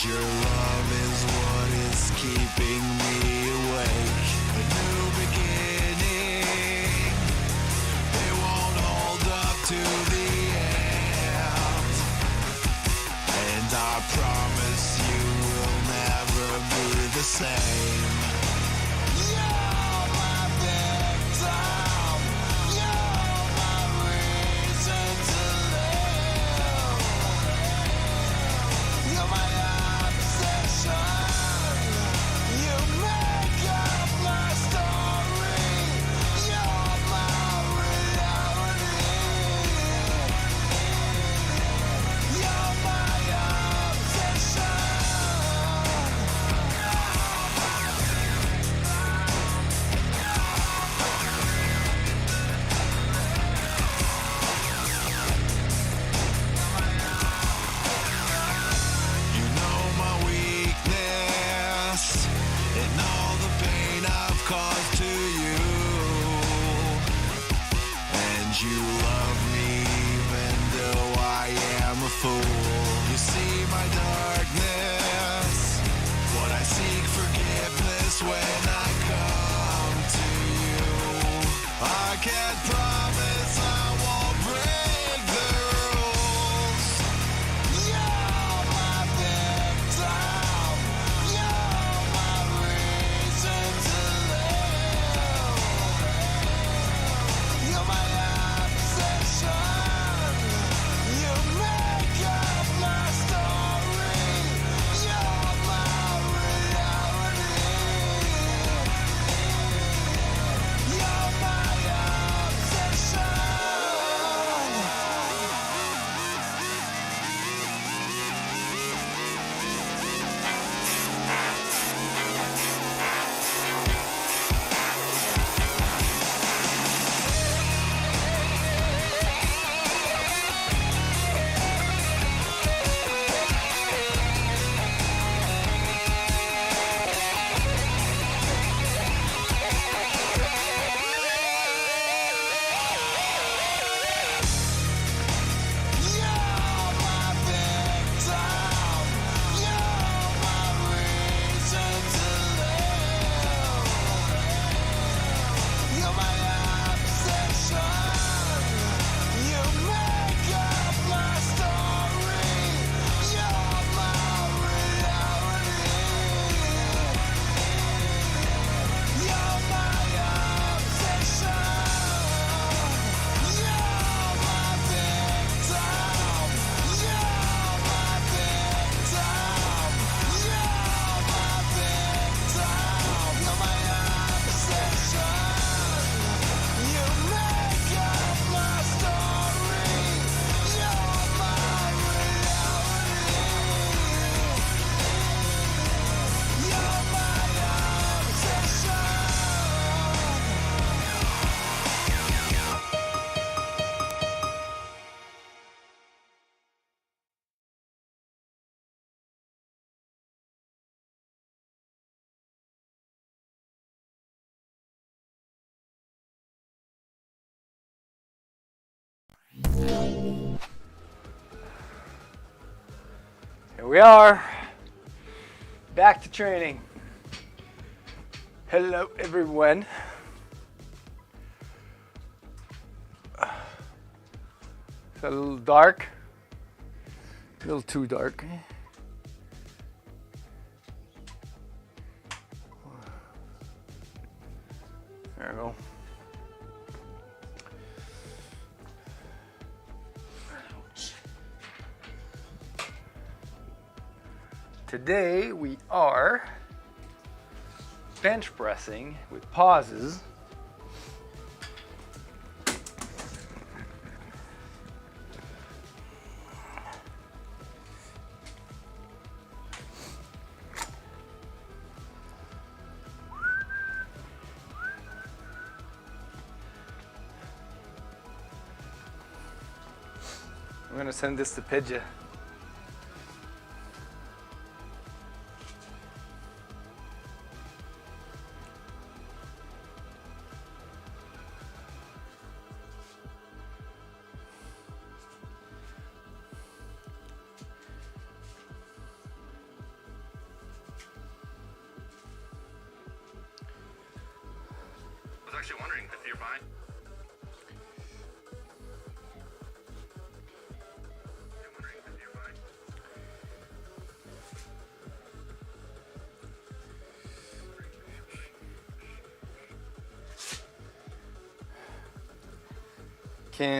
your love is what is keeping me awake. A new beginning, they won't hold up to the end. And I promise you will never be the same. You're my victim, you're my reason to live. You're my obsession, you make up my story. You're my reality. You're my obsession. You know my weakness and all the pain I've caused to you. And you love me even though I am a fool. You see my darkness, but I seek forgiveness when I come to you. I can't promise I won't break the rules. You're my victim, you're my reason to live. You're my obsession, you make up my story. You're my reality. You're my obsession. You're my victim, you're my reason to live. You're my obsession, you make up my story. You're my reality. You're my obsession. You're my victim, you're my victim, you're my victim. You're my obsession, you make up my story. You're my reality. You're my obsession. Here we are, back to training. Hello, everyone. It's a little dark, a little too dark. There we go. Today we are bench pressing with pauses. I'm gonna send this to Pidja. actually wondering if you're fine.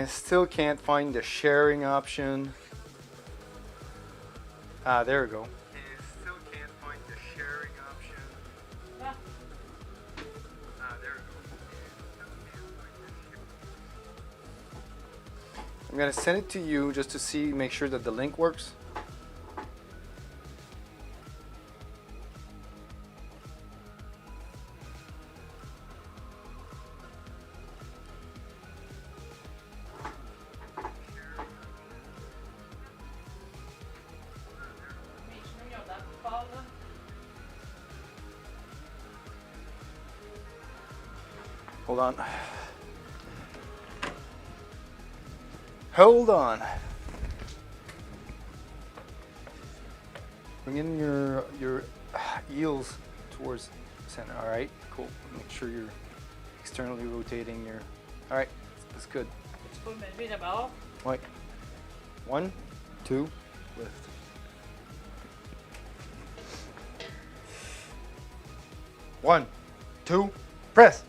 Still can't find the sharing option. Ah, there we go. Still can't find the sharing option. Yeah. Ah, there we go. I'm gonna send it to you just to see, make sure that the link works. Hold on. Hold on. Bring in your eels towards center. All right, cool. Make sure you're externally rotating your. All right, that's good. Tu peux me lever d'abord. Ouais. 1, 2, lift. One, two, press.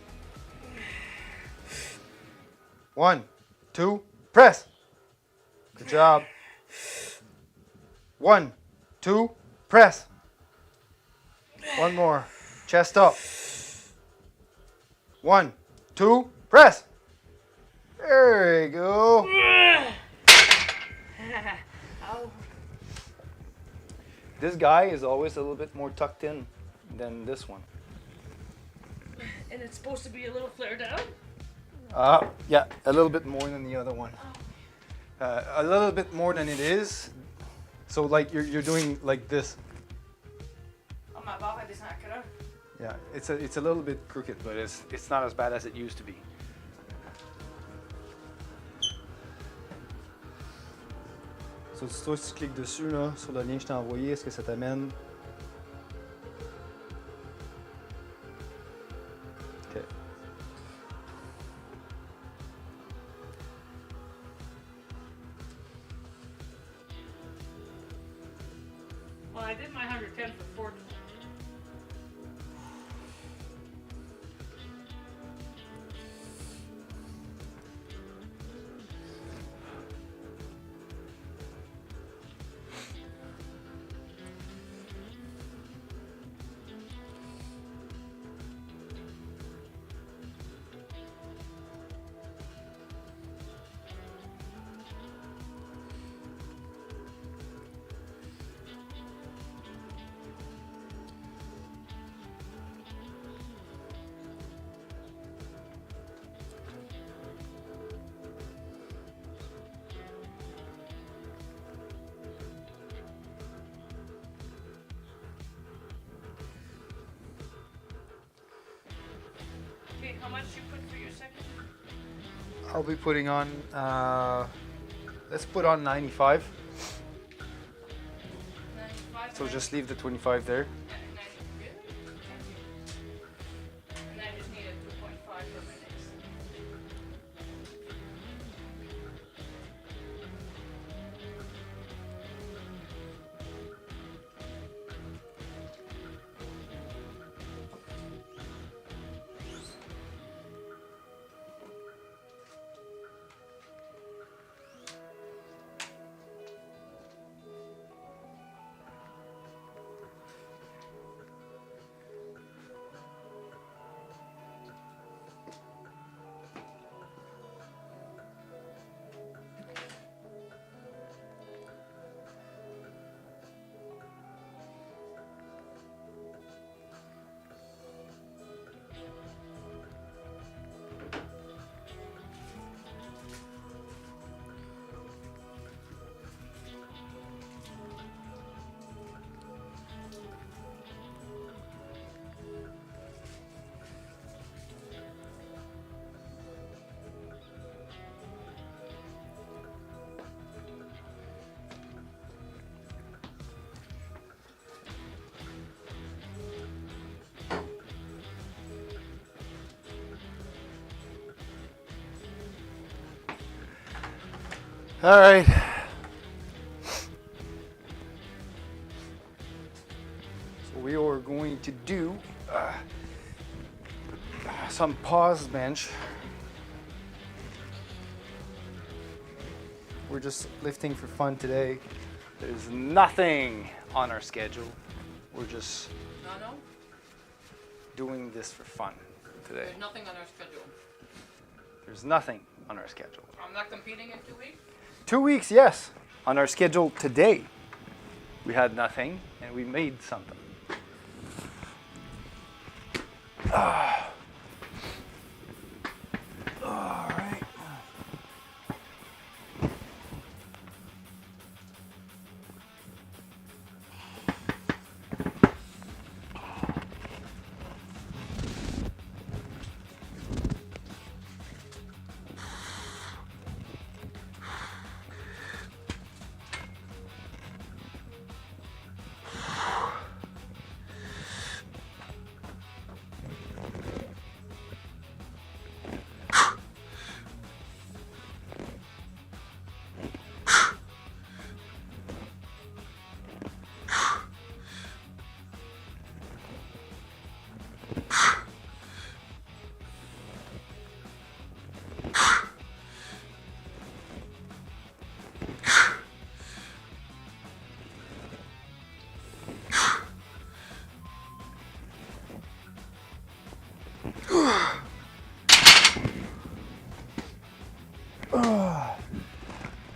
1, 2, press. Good job. 1, 2, press. One more. Chest up. 1, 2, press. There you go. Ow. This guy is always a little bit more tucked in than this one. And it's supposed to be a little flared down? Yeah, a little bit more than the other one. A little bit more than it is. So like you're doing like this. Oh, ma barre elle descend à quelle heure? Yeah, it's a little bit crooked, but it's not as bad as it used to be. So toi, si tu cliques dessus là, sur le lien que je t'ai envoyé, est-ce que ça t'amène? Ok. Well, I did my 110 for 4. Okay, how much you put for your second? I'll be putting on. Let's put on 95. 95. So just leave the 25 there. And I just need a 2.5 for my next. All right. So we are going to do some pause bench. We're just lifting for fun today. There's nothing on our schedule. We're just No. doing this for fun today. There's nothing on our schedule. There's nothing on our schedule. I'm not competing in 2 weeks. 2 weeks, yes. On our schedule today, we had nothing, and we made something. All right.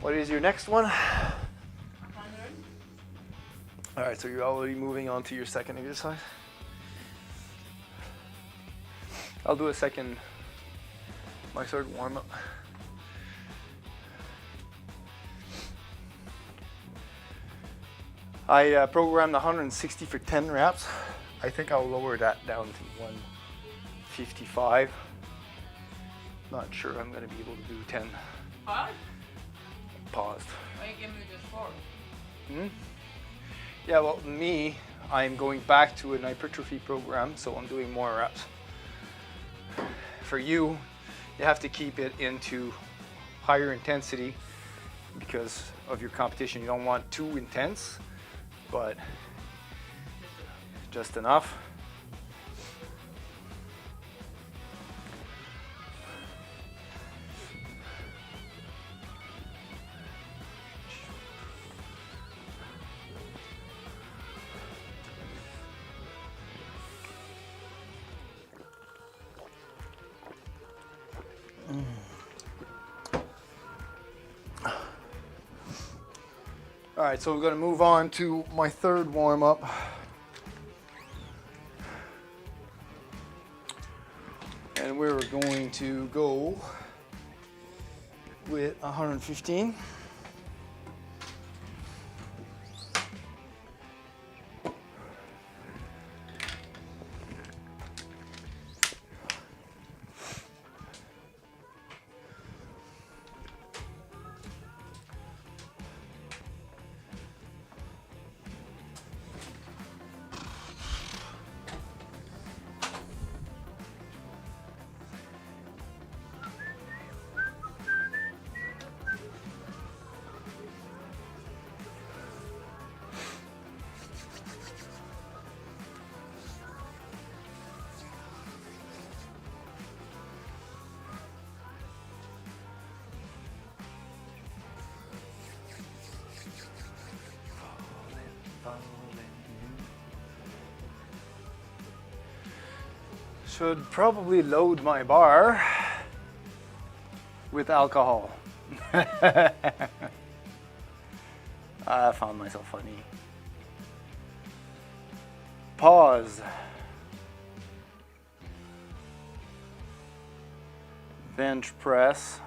What is your next one? 100. All right, so you're already moving on to your second exercise. I'll do my third warm up. I programmed 160 for 10 reps. I think I'll lower that down to 155. Not sure I'm gonna be able to do 10. What? Paused. Why you give me just 4? Yeah, well, I'm going back to an hypertrophy program, so I'm doing more reps. For you, you have to keep it into higher intensity because of your competition. You don't want too intense, but just enough. All right, so we're going to move on to my third warm-up. And we're going to go with 115. Should probably load my bar with alcohol. I found myself funny. Pause. Bench press.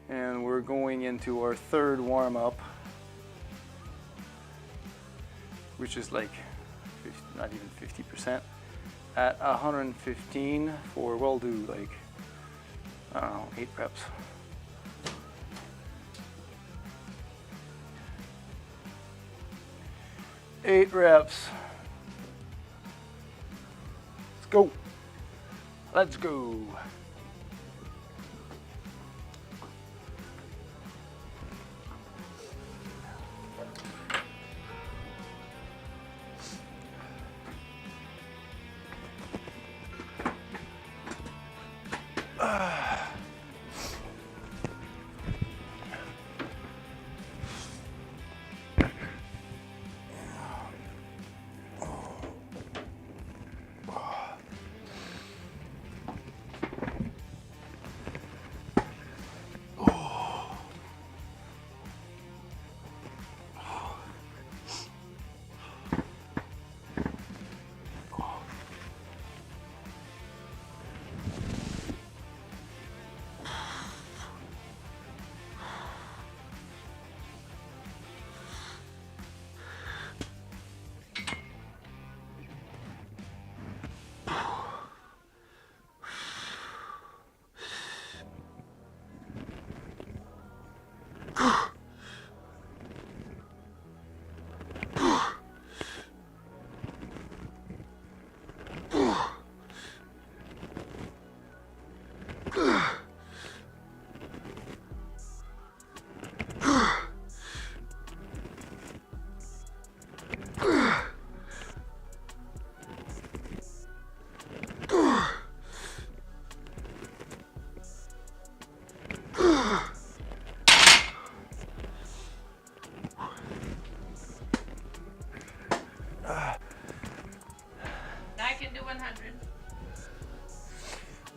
And we're going into our third warm-up, which is like not even 50%. At 115 for, we'll do like, I don't know, 8 reps. Eight reps. Let's go. Let's go.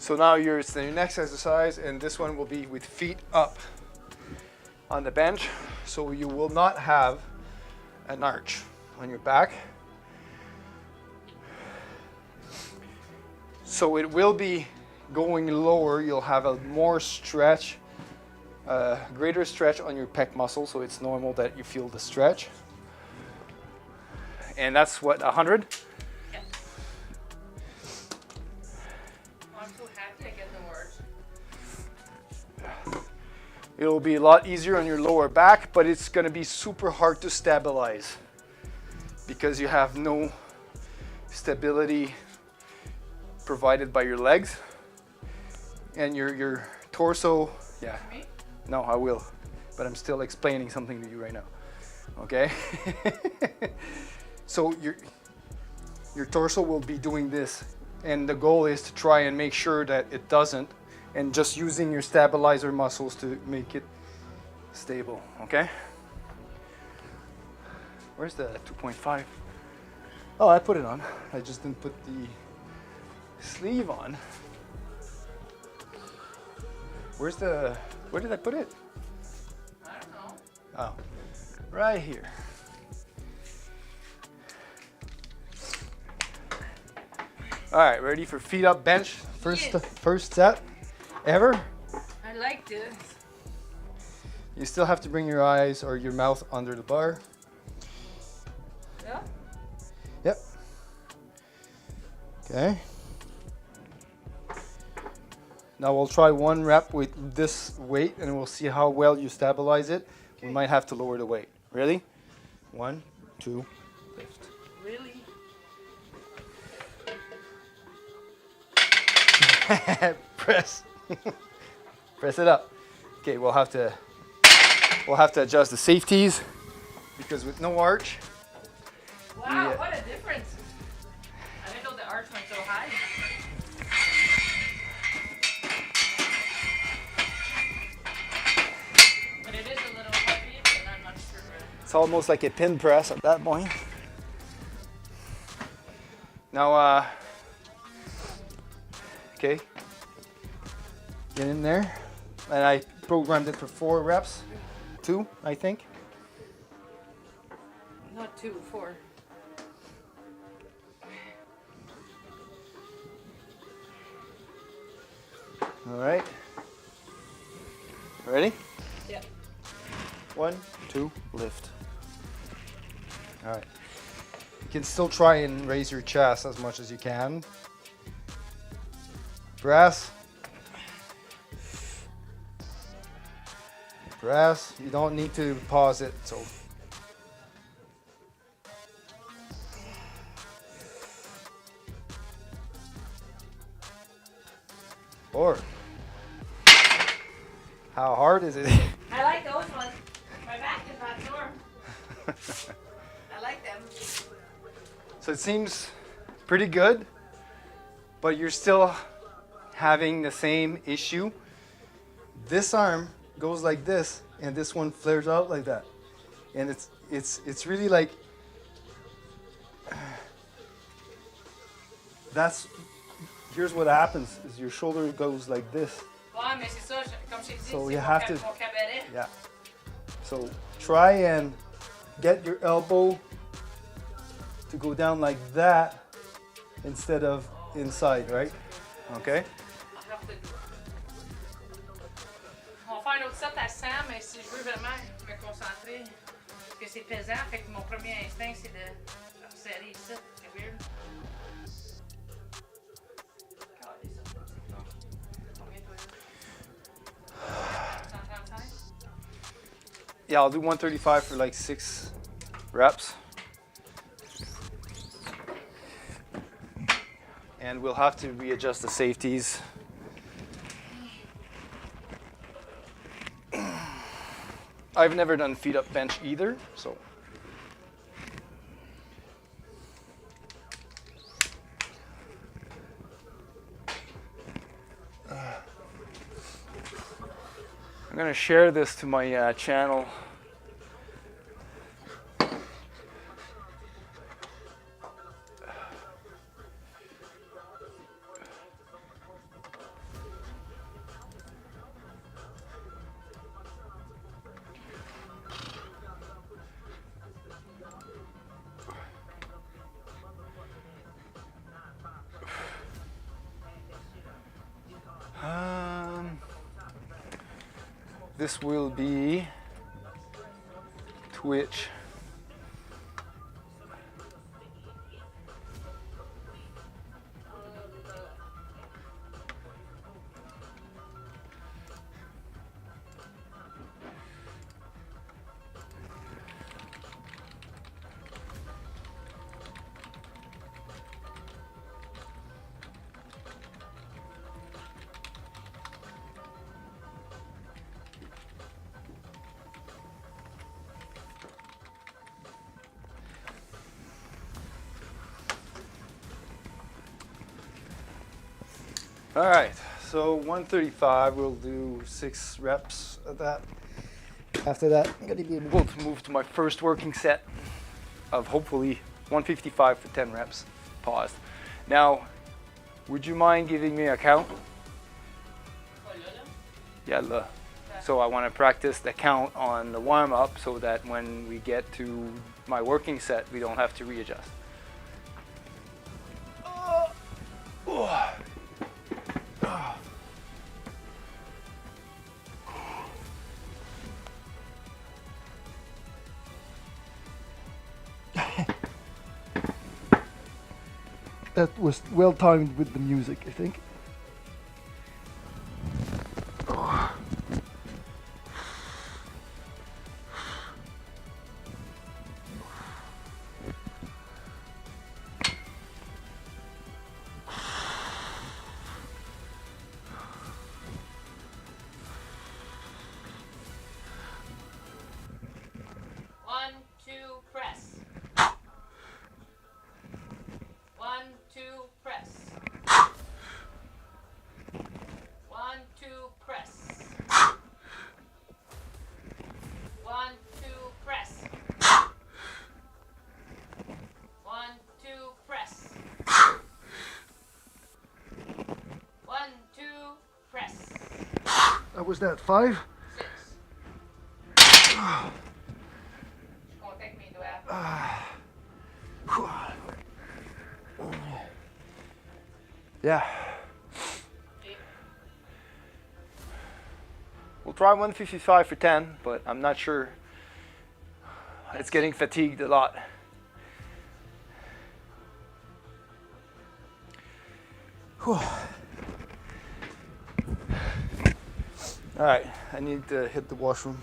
So now it's the next exercise, and this one will be with feet up on the bench. So you will not have an arch on your back. So it will be going lower. You'll have a more stretch, greater stretch on your pec muscle. So it's normal that you feel the stretch. And that's what, 100? Yeah. I'm so happy I get no words. It'll be a lot easier on your lower back, but it's gonna be super hard to stabilize because you have no stability provided by your legs and your torso. Yeah. Me? No, I will, but I'm still explaining something to you right now. Okay. So your torso will be doing this, and the goal is to try and make sure that it doesn't, and just using your stabilizer muscles to make it stable. Okay. Where's the 2.5? Oh, I put it on. I just didn't put the sleeve on. Where did I put it? I don't know. Oh, right here. All right, ready for feet up bench? First set ever. I like this. You still have to bring your eyes or your mouth under the bar. Yeah? Yep. Okay. Now we'll try one rep with this weight and we'll see how well you stabilize it. We might have to lower the weight. Ready? 1, 2, lift. Really? Press. Press it up. Okay, we'll have to adjust the safeties because with no arch. Wow, Yeah. what a difference. I didn't know the arch went so high. But it is a little heavy, but I'm not sure. It's almost like a pin press at that point. Now, okay, get in there. And I programmed it for 4 reps, 2, I think. Not 2, 4. All right. Ready? Yeah. 1, 2, lift. All right. You can still try and raise your chest as much as you can. Press. Press. You don't need to pause it. So. Or. How hard is it? I like those ones. My back is not sore. I like them. So it seems pretty good, but you're still having the same issue. This arm goes like this, and this one flares out like that, and it's really like that's. Here's what happens: is your shoulder goes like this. Ouais, mais c'est ça, comme je t'ai dit, So c'est you mon, have to- mon cabaret. Yeah. So try and get your elbow to go down like that instead of inside, right? Okay. On va faire un autre set à 100, mais si je veux vraiment me concentrer, parce que c'est pesant, fait que mon premier instinct, c'est de serrer ici. C'est weird. Combien toi, là? 135? Yeah, I'll do 135 for like 6 reps. And we'll have to readjust the safeties. I've never done feet up bench either, so. I'm gonna share this to my channel. this will be Twitch. All right, so 135, we'll do 6 reps of that. After that, I'm gonna be able to move to my first working set of hopefully 155 for 10 reps. Pause. Now, would you mind giving me a count? Yeah, so I want to practice the count on the warm-up so that when we get to my working set, we don't have to readjust. That was well timed with the music, I think. Was that 5? 6. Won't take me to Yeah. We'll try 155 for 10, but I'm not sure. It's getting fatigued a lot. Whew. All right, I need to hit the washroom.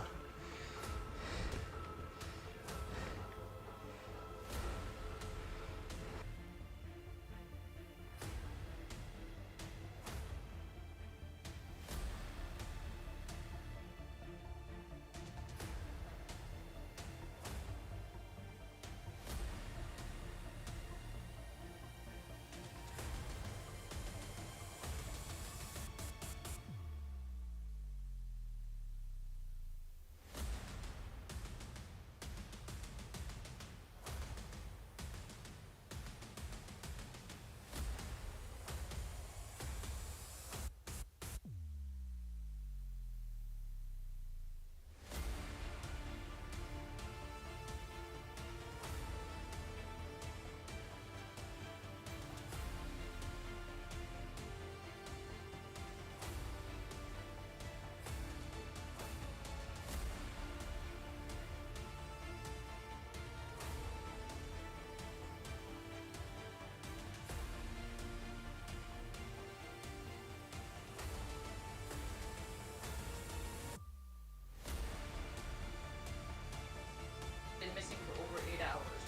Been missing for over 8 hours.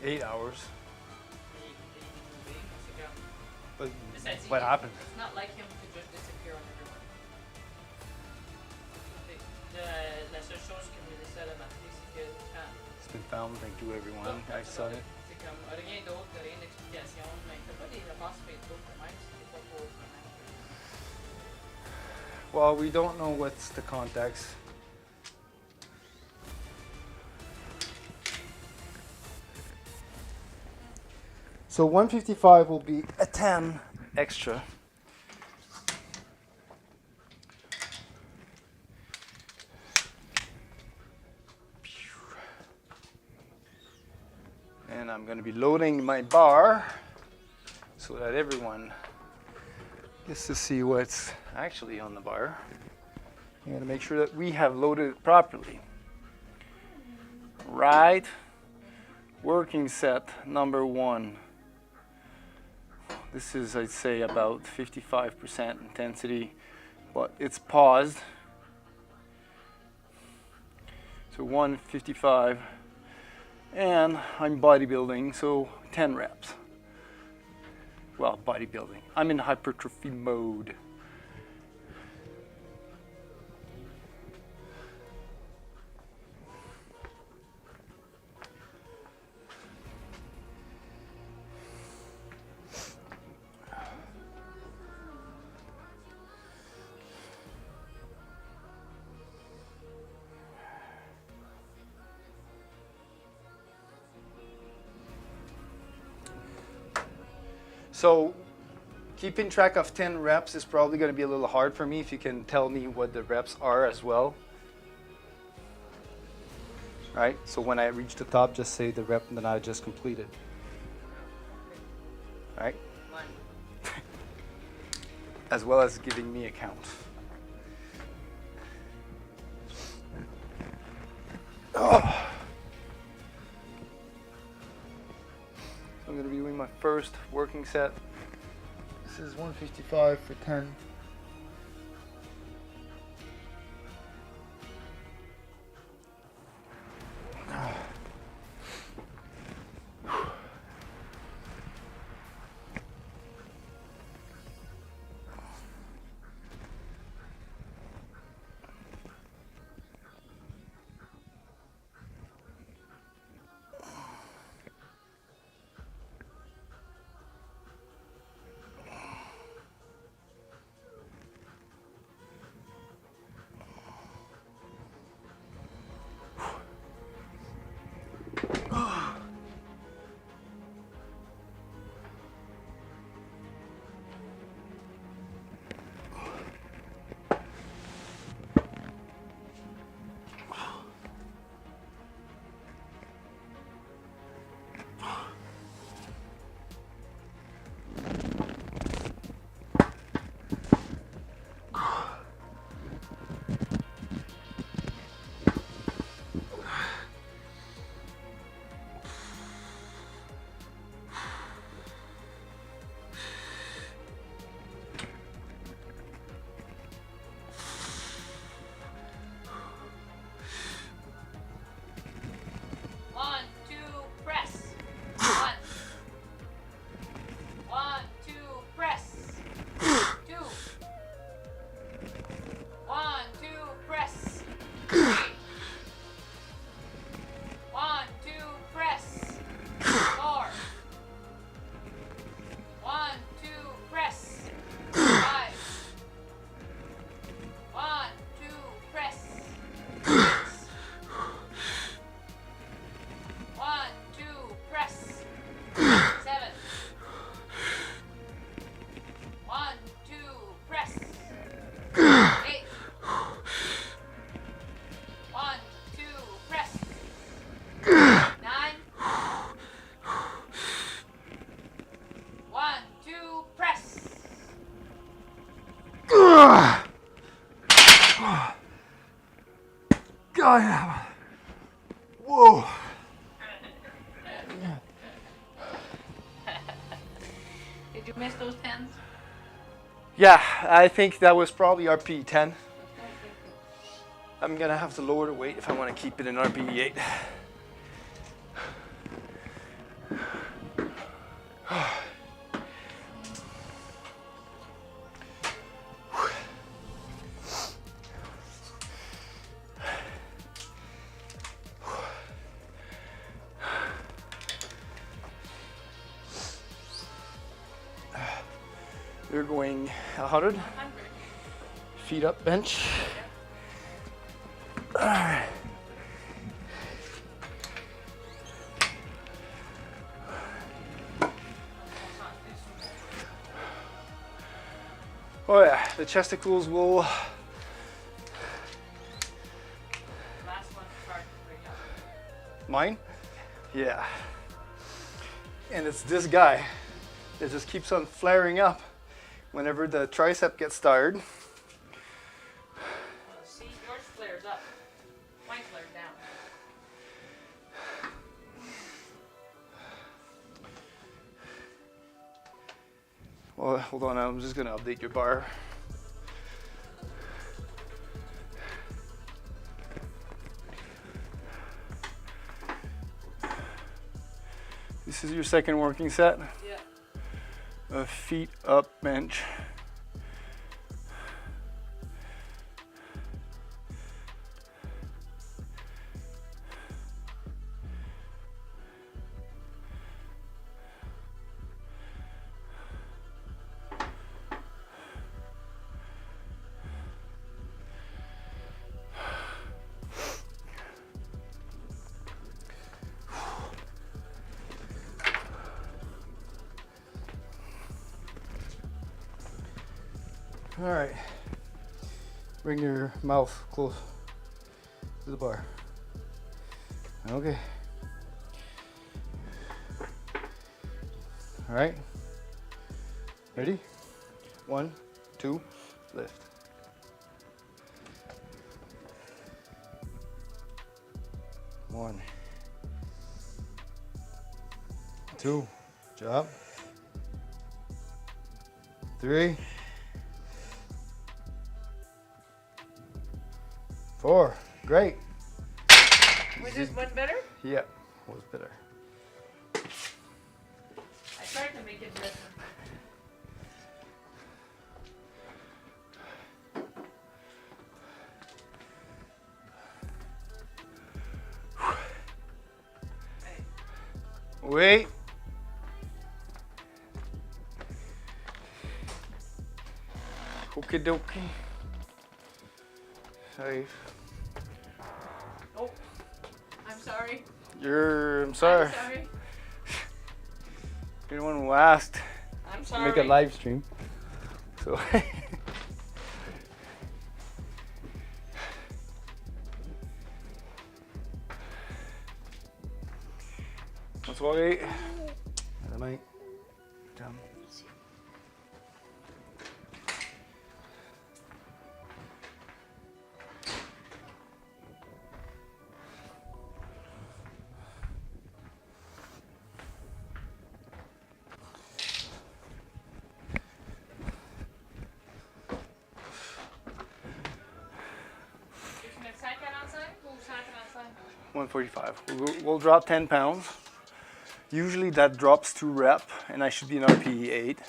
8 hours. But Besides, what happened? It's not like him to just disappear on everyone. La seule chose que me laissait à la marquer, c'est que It's been found. Thank you, everyone. I saw it. c'est comme rien d'autre, rien d'explication. Mais t'as pas des avances Facebook quand même, c'était pas pour vraiment. Well, we don't know what's the context. So 155 will be a 10 extra. And I'm going to be loading my bar so that everyone gets to see what's actually on the bar. I'm gonna make sure that we have loaded it properly. Right, working set number 1. This is, I'd say, about 55% intensity, but it's paused. So 155, and I'm bodybuilding, so 10 reps. Well, bodybuilding. I'm in hypertrophy mode. So keeping track of 10 reps is probably going to be a little hard for me if you can tell me what the reps are as well. Right? So when I reach the top, just say the rep that I just completed. Right? As well as giving me a count. Oh. I'm going to be doing my first working set. This is 155 for 10. God, yeah. Whoa. Did you miss those 10s? Yeah, I think that was probably RPE 10. I'm gonna have to lower the weight if I want to keep it in RPE 8. We're going 100. Feet up bench. All right. Oh yeah, the chesticles will. Last one started right up. Mine? Yeah. And it's this guy that just keeps on flaring up whenever the tricep gets tired. Oh, hold on, I'm just gonna update your bar. This is your second working set. Yeah. A feet up bench. All right, bring your mouth close to the bar. Okay. All right, ready? 1, 2, lift. 1, 2, job. 3, 4, great. Was this one better? Yeah, was better. I tried to make it better. Wait. Okie dokie. Safe. Oh, I'm sorry. I'm sorry. I'm sorry. You're the one who asked I'm to sorry. make a live stream. So. Let's wait. I might. Down. Tu mets 145 ou 135? 145. We'll drop 10 pounds. Usually that drops to rep, and I should be in RPE 8.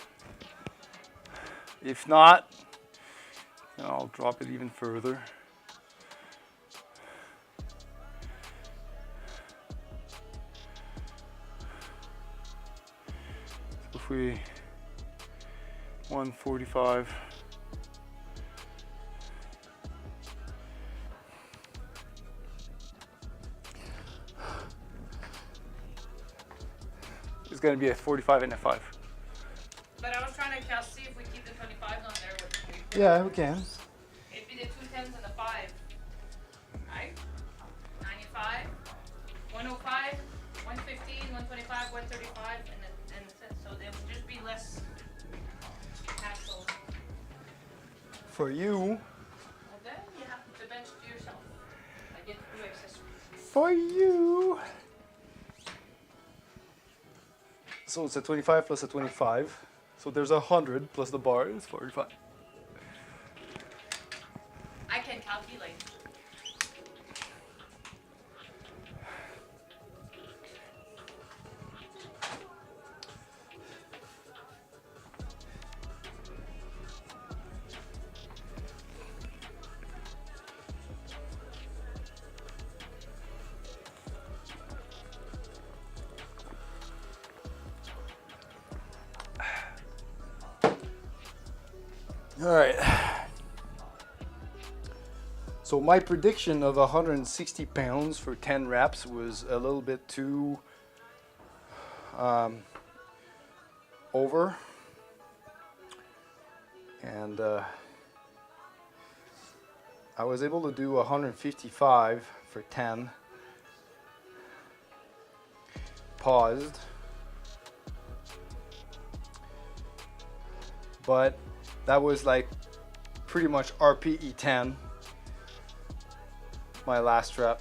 If not, then I'll drop it even further. So if we 145. It's going to be a 45 and a 5. But I was trying to see if we keep the 25s on there with the 24. Yeah, we can. It'd be the 2 10s and the 5. Right? 95, 105, 115, 125, 135, and so there would just be less hassle. For you. Well, then you have to bench to yourself. I get to do accessories. For you. So it's a 25 plus a 25. So there's 100 plus the bar is 45. I can calculate. All right. So my prediction of 160 pounds for 10 reps was a little bit too over. And I was able to do 155 for 10. Paused. But that was like pretty much RPE 10, my last rep.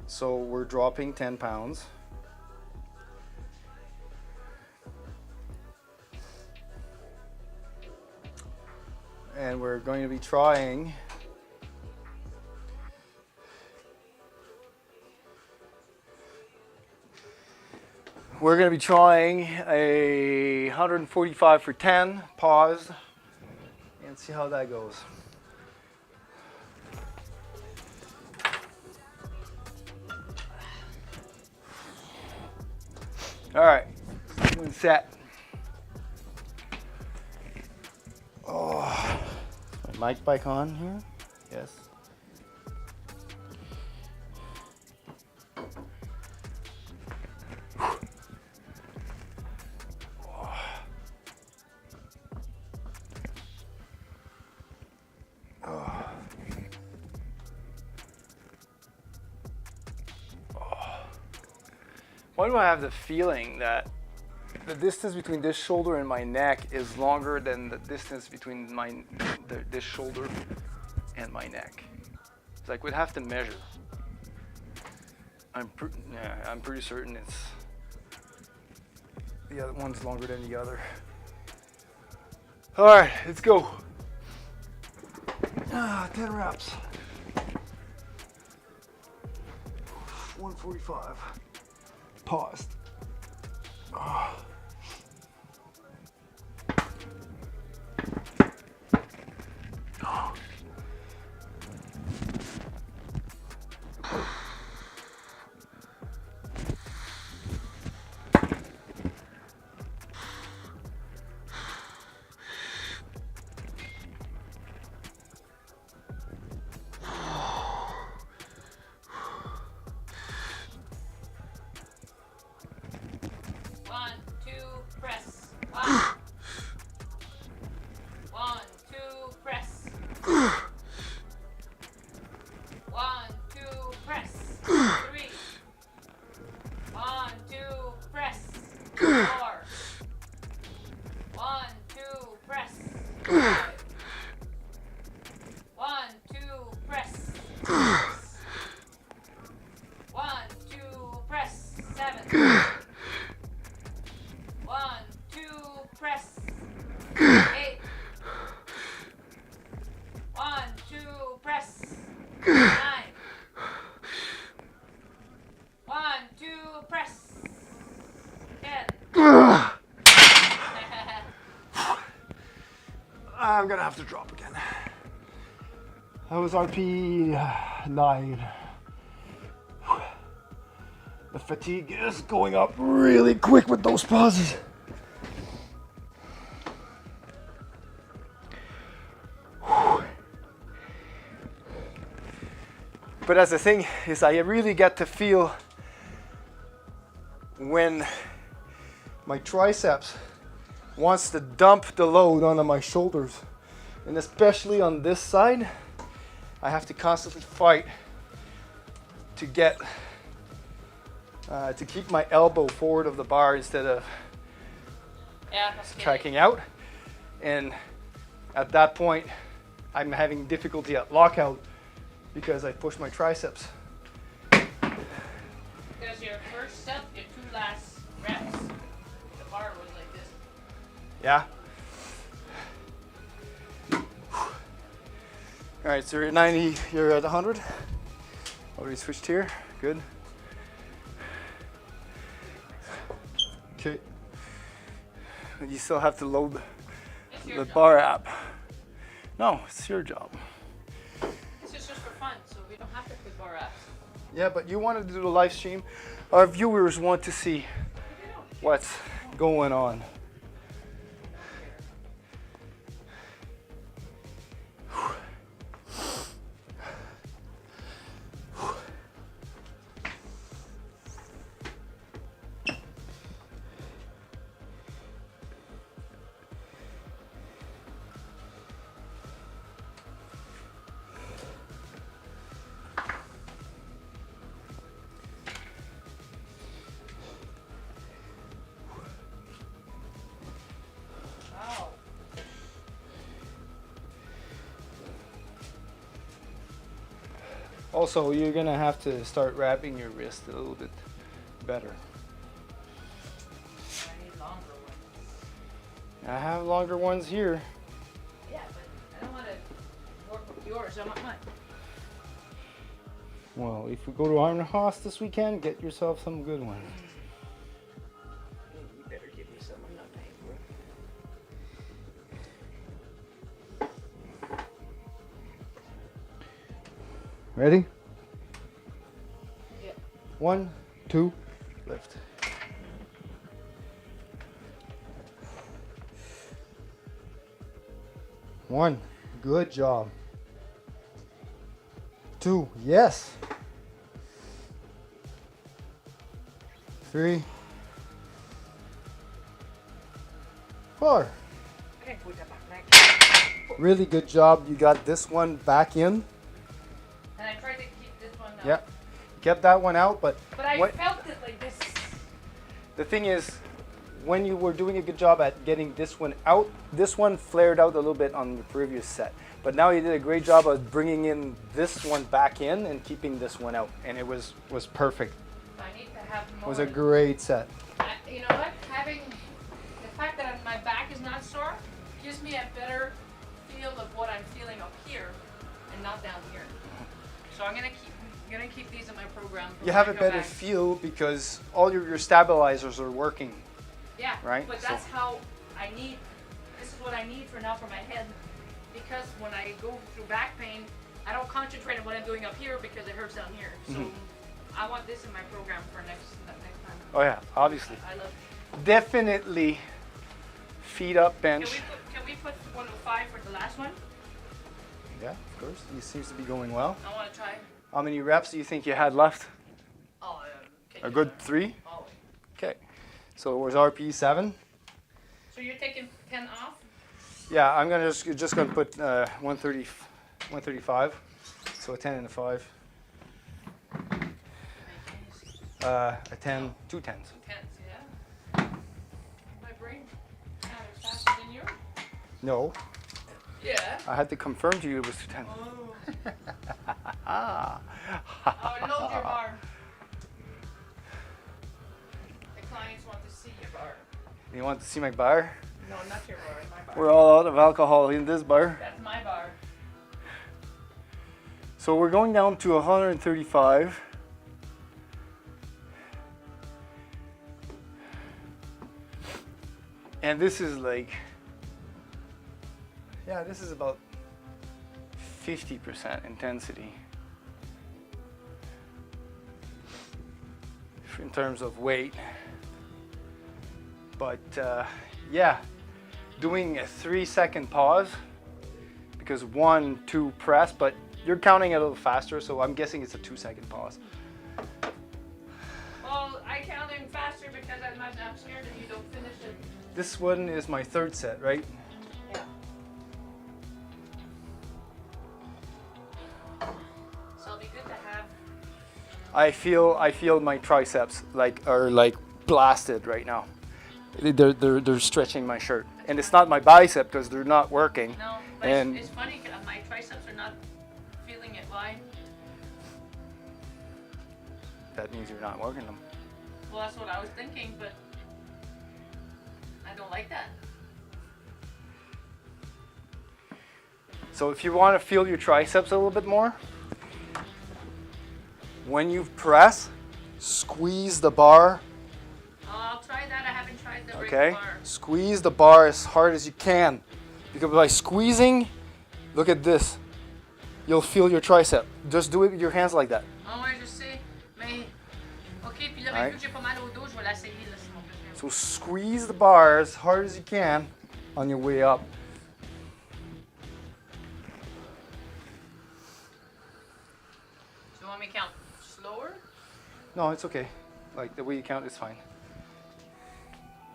So we're dropping 10 pounds. And we're going to be trying a 145 for 10, pause, and see how that goes. All right, doing set. Oh, is my mic back on here? Yes. Why do I have the feeling that the distance between this shoulder and my neck is longer than the distance between this shoulder and my neck? It's like we'd have to measure. I'm pretty certain it's the other one's longer than the other. All right, let's go. 10 reps. 145. Paused. I'm gonna have to drop again. That was RP 9. The fatigue is going up really quick with those pauses. But that's the thing, is I really get to feel when my triceps wants to dump the load onto my shoulders. And especially on this side, I have to constantly fight to get, to keep my elbow forward of the bar instead of tracking out. And at that point, I'm having difficulty at lockout because I push my triceps. Because your first set, your 2 last reps, the bar was like this. Yeah. All right, so you're at 90, you're at 100. Already switched here, good. Okay. You still have to load the bar app. No, it's your job. This is just for fun, so we don't have to put bar apps. Yeah, but you wanted to do the live stream. Our viewers want to see what's going on. Also, you're gonna have to start wrapping your wrist a little bit better. I need longer ones. I have longer ones here. Yeah, but I don't yours. I want mine. Well, if we go to Iron Horse this weekend, get yourself some good ones. You better give me some. I'm not paying for it. Ready? Yeah. 1, 2, lift. One, good job. 2, yes. 3, 4. Okay, put that back. Really good job. You got this one back in. And I tried to keep this one out. Yeah. Kept that one out, but But I what- felt it like this. the thing is, when you were doing a good job at getting this one out, this one flared out a little bit on the previous set. But now you did a great job of bringing in this one back in and keeping this one out, and it was perfect. I need to have It more. was a great set. You know what? Having the fact that my back is not sore gives me a better feel of what I'm feeling up here and not down here. So I'm gonna keep these in my program. for You when have I a go better back. feel because all your stabilizers are working. Yeah, right? But So- that's how I need. This is what I need for now for my head, because when I go through back pain, I don't concentrate on what I'm doing up here because it hurts down here. So I want this in my program for next time. Oh yeah, obviously. I love. Definitely feet up bench. Can we put 105 for the last one? Yeah, of course. It seems to be going well. I want to try. How many reps do you think you had left? Oh, A good 3? Oh, Okay. So it was RP 7. so you're taking 10 off? Yeah, I'm gonna just gonna put 135. So a 10 and a 5. A 10, 2 10s. 10s, yeah. My brain kind of faster than yours. No, Yeah. I had to confirm to you it was 2 10s. Oh, load your bar. The clients want to see your bar. You want to see my bar? No, not your bar, my bar. We're all out of alcohol in this bar. That's my bar. So we're going down to 135. And this is like, yeah, this is about 50% intensity in terms of weight. But yeah, doing a 3-second pause, because 1, 2 press, but you're counting a little faster, so I'm guessing it's a 2-second pause. Well, I counting faster because I'm scared that you don't finish it. This one is my 3rd set, right? Yeah. So it'll be good to have. I feel my triceps are blasted right now. They're stretching my shirt, and it's not my bicep because they're not working. No, but And it's funny. My triceps are not feeling it. Why? that means you're not working them. Well, that's what I was thinking, but I don't like that. So if you want to feel your triceps a little bit more, when you press, squeeze the bar. I'll try that. I haven't tried the Okay, bar. squeeze the bar as hard as you can, because by squeezing, look at this, you'll feel your tricep. Just do it with your hands like that. Ah ouais, je sais. Mais ok, puis là, Ouais. vu que j'ai pas mal au dos, je vais l'essayer là, Simon. So squeeze the bar as hard as you can on your way up. So you want me to count slower? No, it's okay. Like the way you count is fine.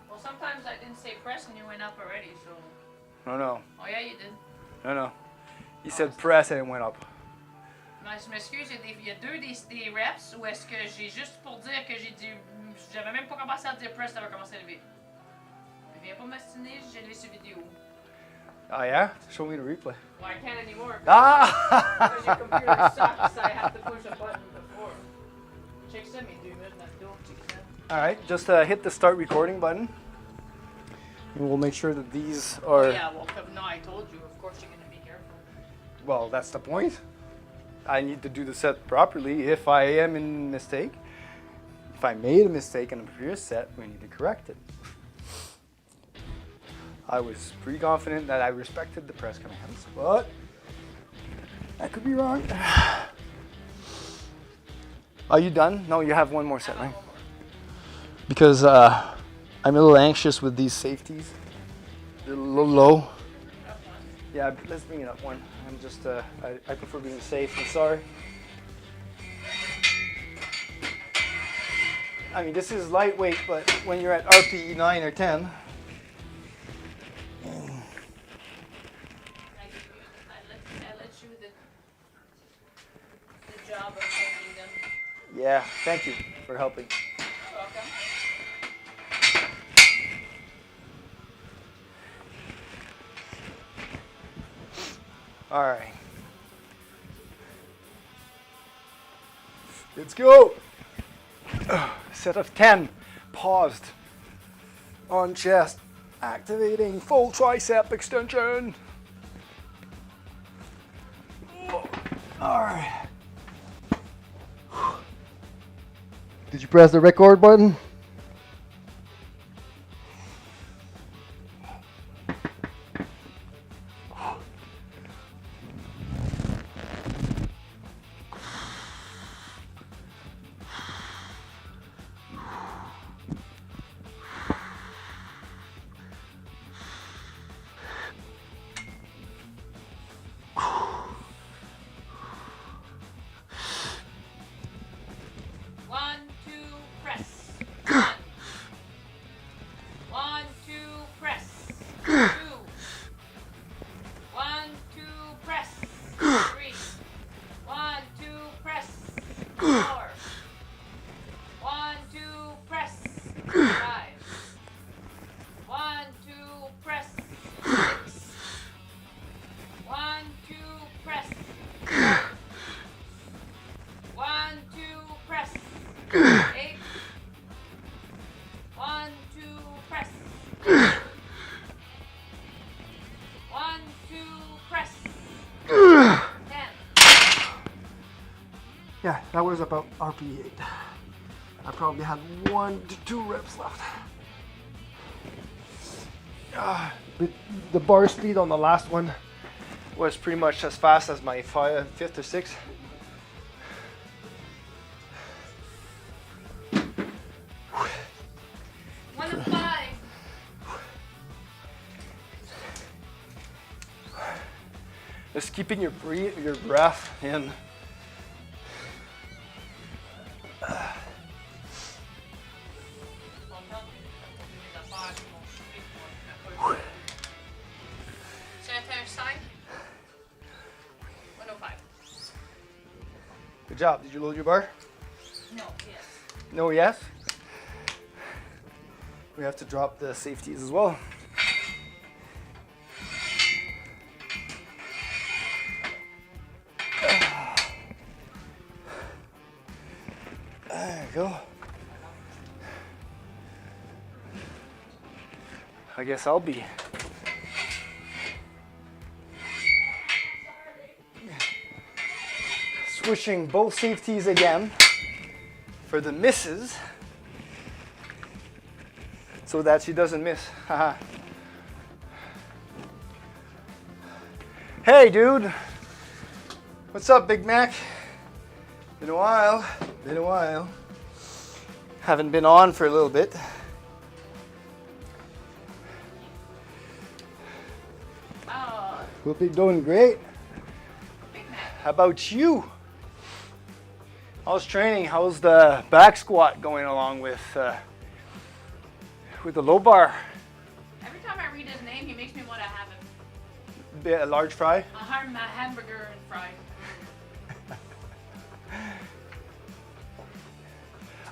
Well, sometimes I didn't say press and you went up already. So. No. Oh yeah, you did. No. You said press and it went up. Mais je m'excuse, il y a des reps où est-ce que j'ai juste pour dire que j'ai dit. J'avais même pas commencé à dire press, ça va commencer à lever. Mais viens pas m'astiner, j'ai laissé vidéo. Oh yeah? Show me the replay. Well, I can't anymore. Ah! Because your computer sucks, I have to push a button before. Check ça, mes 2 minutes là-dedans, check ça. All right, just hit the start recording button. And we'll make sure that these are... Yeah, well, no, I told you, of course you're gonna be careful. Well, that's the point. I need to do the set properly. If I am in mistake, if I made a mistake in the previous set, we need to correct it. I was pretty confident that I respected the press commands, but I could be wrong. Are you done? No, you have one more set, right? Because I'm a little anxious with these safeties. They're a little low. Yeah, let's bring it up one. I'm just, I prefer being safe. I'm sorry. I mean, this is lightweight, but when you're at RPE 9 or 10, I let you the job of changing them. yeah, thank you for helping. You're welcome. All right. Let's go. Set of 10. Paused. On chest. Activating full tricep extension. All right. Did you press the record button? One, two, press. One, two, press. 2. 1, 2, press. 3. 1, 2, press. 4. 1, 2, press. 5. 1, 2, press. 6. 1, 2, press. 7. 1, 2, press. 8. 1, 2, press. 1, 2, press. 10. Yeah, that was about RPE 8. I probably had 1 to 2 reps left. But the bar speed on the last one, Was pretty much as fast as my 5th or 6th. One of 5. Just keeping your breath in. Sanitaire side. 105. Good job. Did you load your bar? No, yes. No, yes. We have to drop the safeties as well. There you go. I guess I'll be switching both safeties again for the misses so that she doesn't miss. Haha. Hey dude, what's up, Big Mac? Been a while, Haven't been on for a little bit. Oh, We'll be doing great. Big Mac. How about you? How's training? How's the back squat going along with the low bar? Every time I read his name, he makes me want to have A large fry? a hamburger and fries.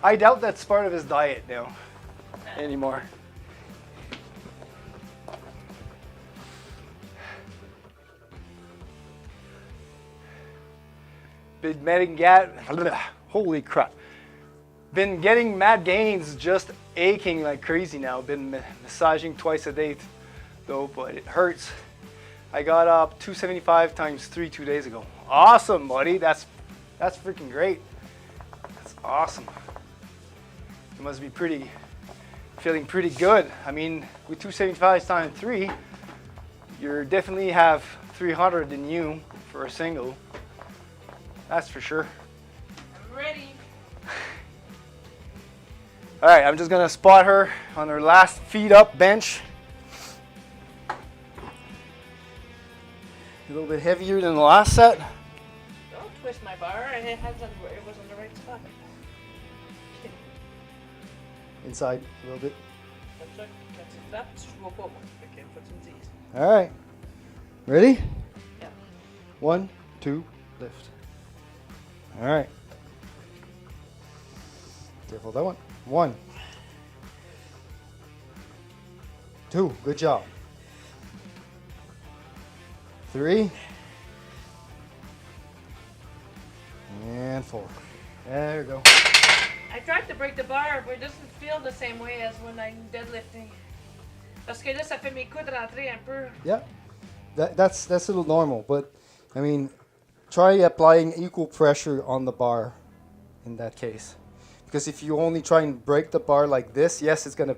I doubt that's part of his diet now anymore. Been holy crap. Been getting mad gains, just aching like crazy now. Been massaging twice a day though, but it hurts. I got up 275 times 3 2 days ago. Awesome, buddy. That's freaking great. That's awesome. You must be feeling pretty good. I mean, with 275 times 3, you definitely have 300 in you for a single. That's for sure. I'm ready. All right, I'm just gonna spot her on her last feet up bench. A little bit heavier than the last set. Don't twist my bar. It was on the right spot. Inside a little bit. That's what okay, put some Z's. All right. Ready? Yeah. 1, 2, lift. All right. Careful that one. 1, 2, good job. 3, and 4. There you go. I tried to break the bar, but it doesn't feel the same way as when I'm deadlifting. Parce que là, ça fait mes coudes rentrer un peu. Yeah, that's a little normal, but I mean, try applying equal pressure on the bar in that case. Because if you only try and break the bar like this, yes, it's gonna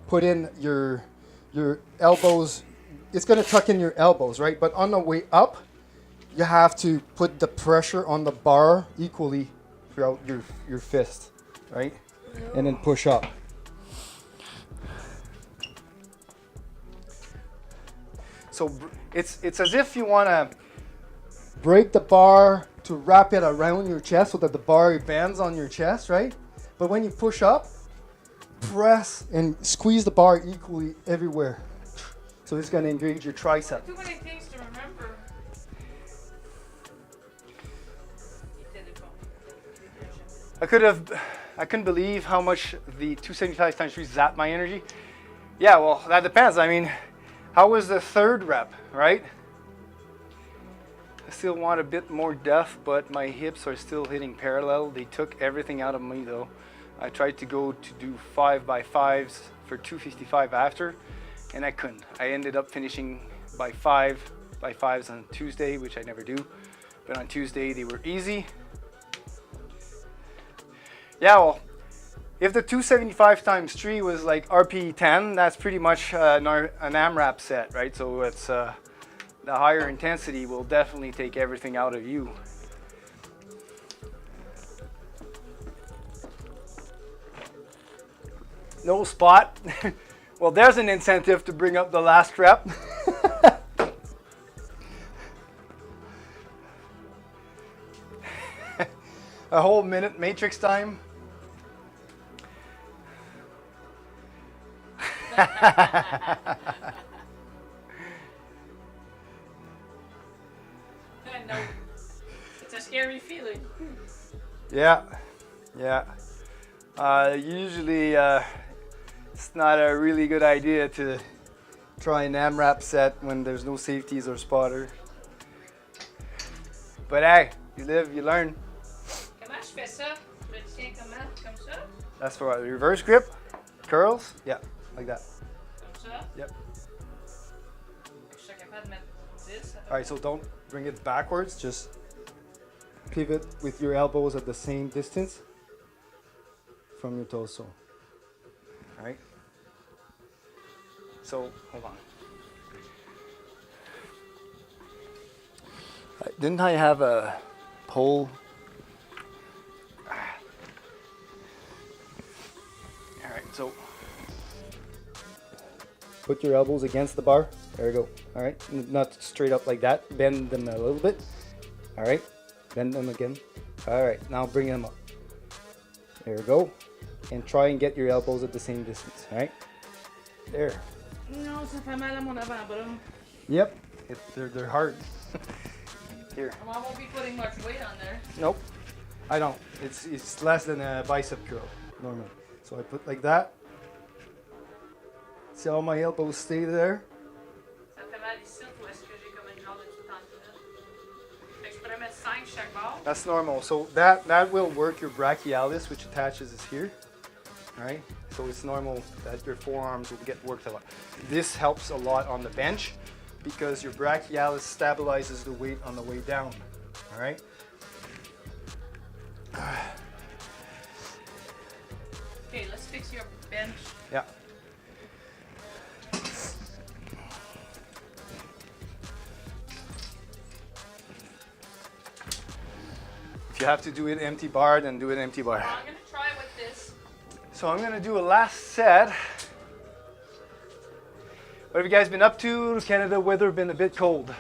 put in your elbows. It's gonna tuck in your elbows, right? But on the way up, you have to put the pressure on the bar equally throughout your fist, right? And then push up. So it's as if you want to break the bar to wrap it around your chest so that the bar bends on your chest, right? But when you push up, press and squeeze the bar equally everywhere. So it's going to engage your tricep. Too many things to remember. I couldn't believe how much the 275 times 3 zapped my energy. Yeah, well, that depends. I mean, how was the third rep, right? I still want a bit more depth, but my hips are still hitting parallel. They took everything out of me though. I tried to go to do 5x5s for 255 after, and I couldn't. I ended up finishing by 5x5s on Tuesday, which I never do. But on Tuesday they were easy. Yeah, well, if the 275 times 3 was like RPE 10, that's pretty much an AMRAP set, right? So it's the higher intensity will definitely take everything out of you. No spot. Well, there's an incentive to bring up the last rep. A whole minute matrix time. No, it's a scary feeling. Yeah. Usually it's not a really good idea to try an AMRAP set when there's no safeties or spotter. But hey, you live, you learn. Comment je fais ça? Je le tiens comment? Comme ça? That's for what, reverse grip, curls, yeah, like that. Comme ça? Yep. Je suis capable de mettre 10. All right, so don't bring it backwards, just pivot with your elbows at the same distance from your torso. All right. So hold on. Didn't I have a pole? All right, so put your elbows against the bar. There you go. All right, not straight up like that. Bend them a little bit. All right, bend them again. All right, now bring them up. There we go. And try and get your elbows at the same distance. All right, there. Non, ça fait mal à mon avant-bras. Yep, they're hard. Here. I won't be putting much weight on there. Nope, I don't. It's less than a bicep curl normally. So I put like that. See how my elbows stay there? Ça fait mal ici ou est-ce que j'ai comme une genre de petite tendinite? Fait que je pourrais mettre 5 chaque bord. That's normal. So that will work your brachialis, which attaches is here. All right. So it's normal that your forearms will get worked a lot. This helps a lot on the bench because your brachialis stabilizes the weight on the way down. All right. Okay, let's fix your bench. Yeah. If you have to do it empty bar, then do it empty bar. Well, I'm gonna try with this. So I'm gonna do a last set. What have you guys been up to? Canada weather been a bit cold.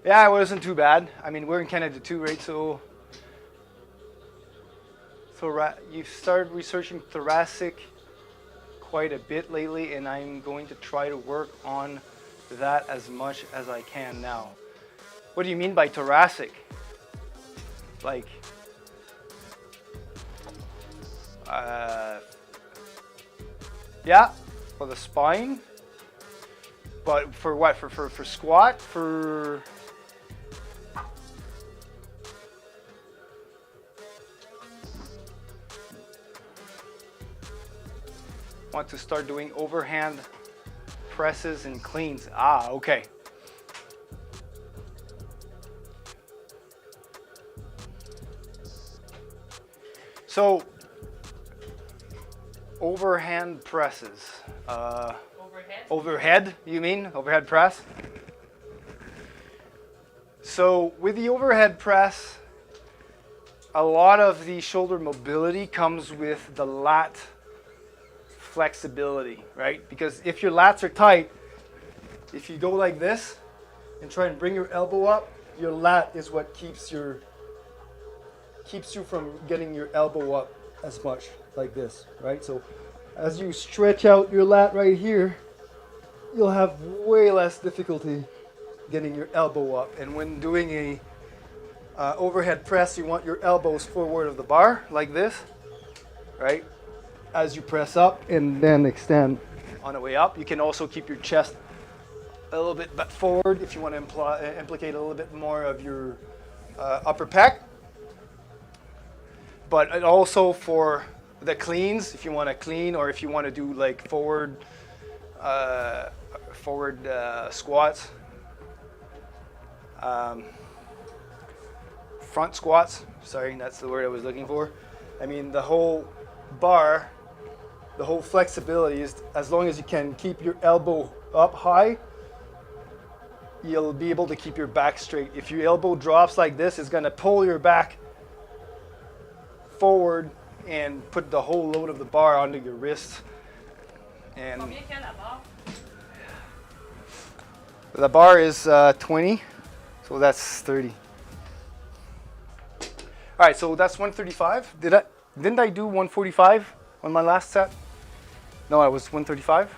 Yeah, it wasn't too bad. I mean, we're in Canada too, right? So you've started researching thoracic quite a bit lately, and I'm going to try to work on that as much as I can now. What do you mean by thoracic? Like, yeah, for the spine. But for what? For squat? For want to start doing overhand presses and cleans. Ah, okay. So, overhand presses. Overhead. Overhead, you mean? Overhead press? So, with the overhead press, a lot of the shoulder mobility comes with the lat flexibility, right? Because if your lats are tight, if you go like this and try and bring your elbow up, your lat is what keeps you from getting your elbow up as much, like this, right? So as you stretch out your lat right here, you'll have way less difficulty getting your elbow up. And when doing a overhead press, you want your elbows forward of the bar, like this, right? As you press up and then extend on the way up. You can also keep your chest a little bit forward if you want to implicate a little bit more of your upper pec. But it also for the cleans, if you want to clean or if you want to do like forward squats, front squats, sorry, that's the word I was looking for. I mean, the whole bar, the whole flexibility is, as long as you can keep your elbow up high, you'll be able to keep your back straight. If your elbow drops like this, it's going to pull your back forward and put the whole load of the bar onto your wrist. And the bar is 20, so that's 30. All right, so that's 135. Didn't I do 145 on my last set? No, I was 135.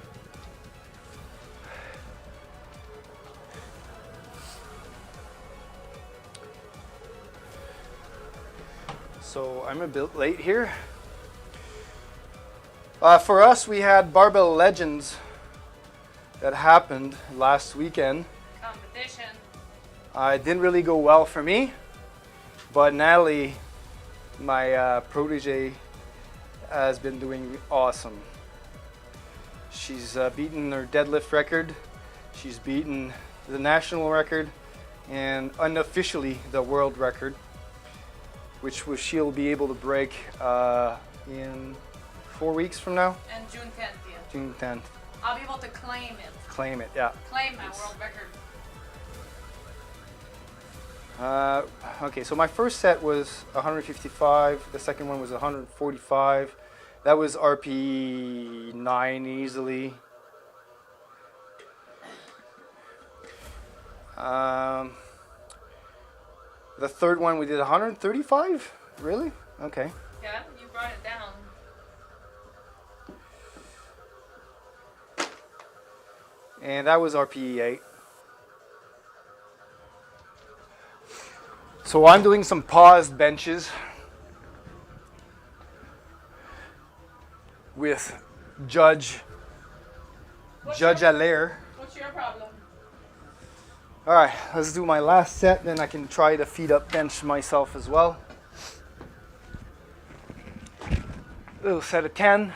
So I'm a bit late here. For us, we had Barbell Legends that happened last weekend. Competition. It didn't really go well for me, but Natalie, my protege, has been doing awesome. She's beaten her deadlift record, she's beaten the national record, and unofficially the world record, which she'll be able to break in 4 weeks from now. And June 10th, yeah. June 10th. I'll be able to claim it. Claim it, yeah. Claim my world record. Okay, so my first set was 155. The second one was 145. That was RP 9 easily. The third one we did 135? Really? Okay. Yeah, you brought it down. And that was RPE 8. So I'm doing some paused benches with Judge Allaire. What's your problem? All right, let's do my last set, then I can try to feet up bench myself as well. Little set of 10.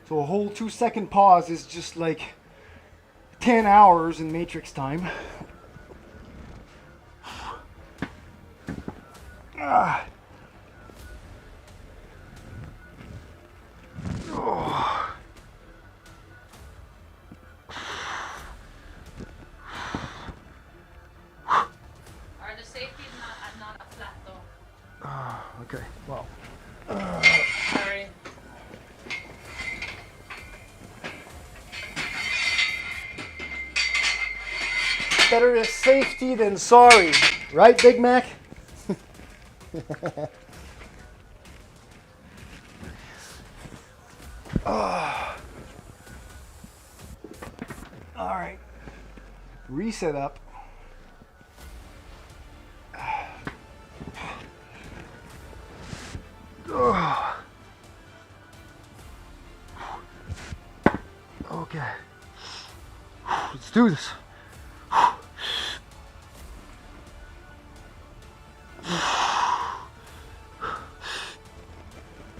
So a whole 2-second pause is just like 10 hours in matrix time. Ah. Oh. Are the safeties not a flat though? Okay, well. Sorry. Better safety than sorry. Right, Big Mac? All right. Reset up. Okay. Let's do this.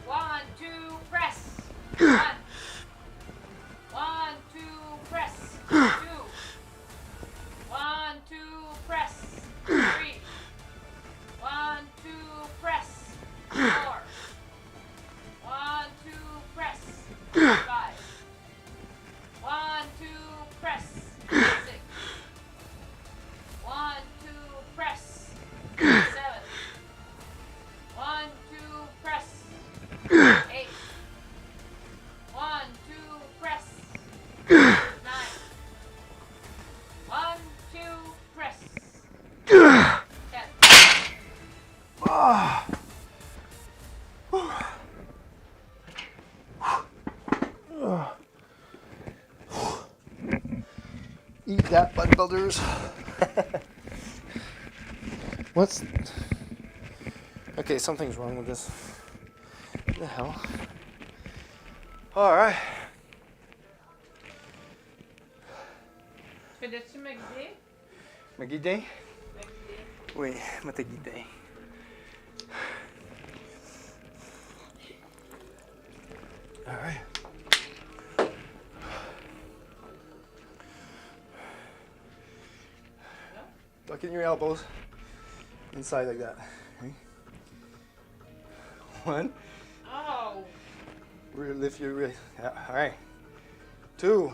One, two, press. One. One, two, press. Two. One, two, press. Three. One, two, press. Four. One, two, press. Five. One, two, press. 6. One, two, press. 7. One, two, press. 8. One, two, press. 9. One, two, press. 10. Eat that, butt builders. What's... Okay, something's wrong with this. What the hell? Alright. Fais-tu me guider? Me guider? Me guider. Oui, me te guider. Alright. Tuck in your elbows. Inside like that. Okay. 1. Oh. Lift your wrist. Yeah, alright. 2.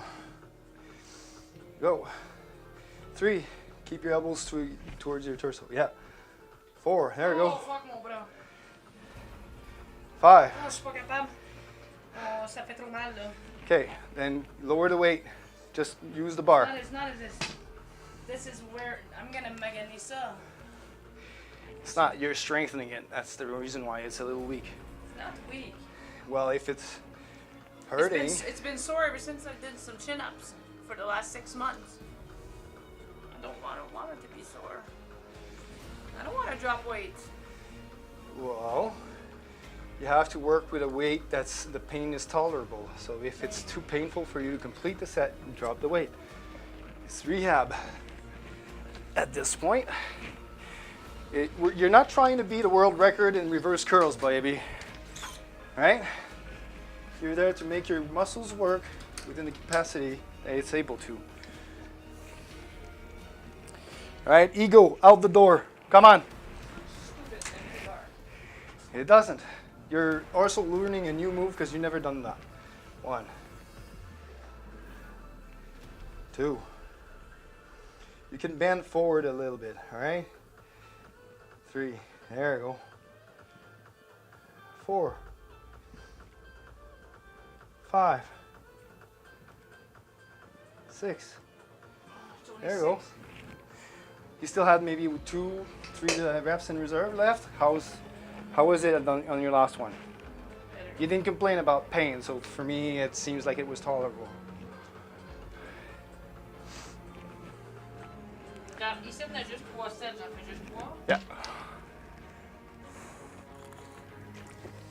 Go. 3. Keep your elbows towards your torso. Yeah. 4. There we Oh, go. fuck mon bras. 5. Oh, je suis pas capable. Oh, ça fait trop mal là. Okay, then lower the weight. Just use the bar. It's not as this. This is where I'm gonna maganer ça. It's not, you're strengthening it. That's the reason why it's a little weak. It's not weak. Well, if it's hurting, It's been sore ever since I did some chin-ups for the last 6 months. I don't want it to be sore. I don't want to drop weight. well, you have to work with a weight that's the pain is tolerable. So if it's too painful for you to complete the set, drop the weight. It's rehab. At this point, you're not trying to beat a world record in reverse curls, baby. Right? You're there to make your muscles work within the capacity that it's able to. All right, ego out the door. Come on. It doesn't. You're also learning a new move because you've never done that. 1. 2. You can bend forward a little bit, all right? 3. There we go. 4. 5. 6. There you go. You still had maybe 2, 3 reps in reserve left. How was it on your last one? You didn't complain about pain, so for me it seems like it was tolerable. Ici, on a juste 3 sets, j'en fais juste 3. Yeah.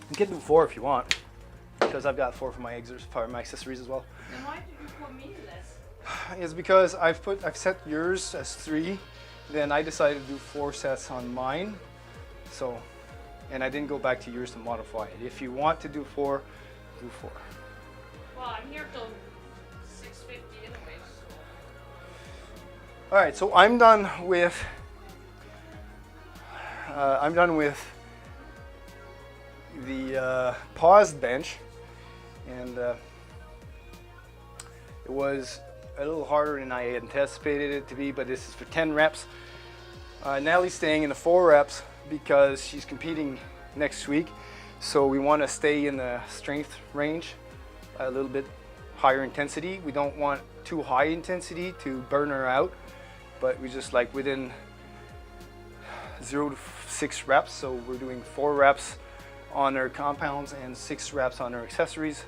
You can do 4 if you want, because I've got 4 for my accessories as well. Then why did you put me less? It's because I've set yours as 3, then I decided to do 4 sets on mine, so, and I didn't go back to yours to modify it. If you want to do 4, do 4. Well, I'm here till 6:50 anyway, so. All right, so I'm done with the paused bench, and it was a little harder than I anticipated it to be, but this is for 10 reps. Natalie's staying in the 4 reps because she's competing next week, so we want to stay in the strength range, a little bit higher intensity. We don't want too high intensity to burn her out, but we just like within 0 to 6 reps. So we're doing 4 reps on her compounds and 6 reps on her accessories.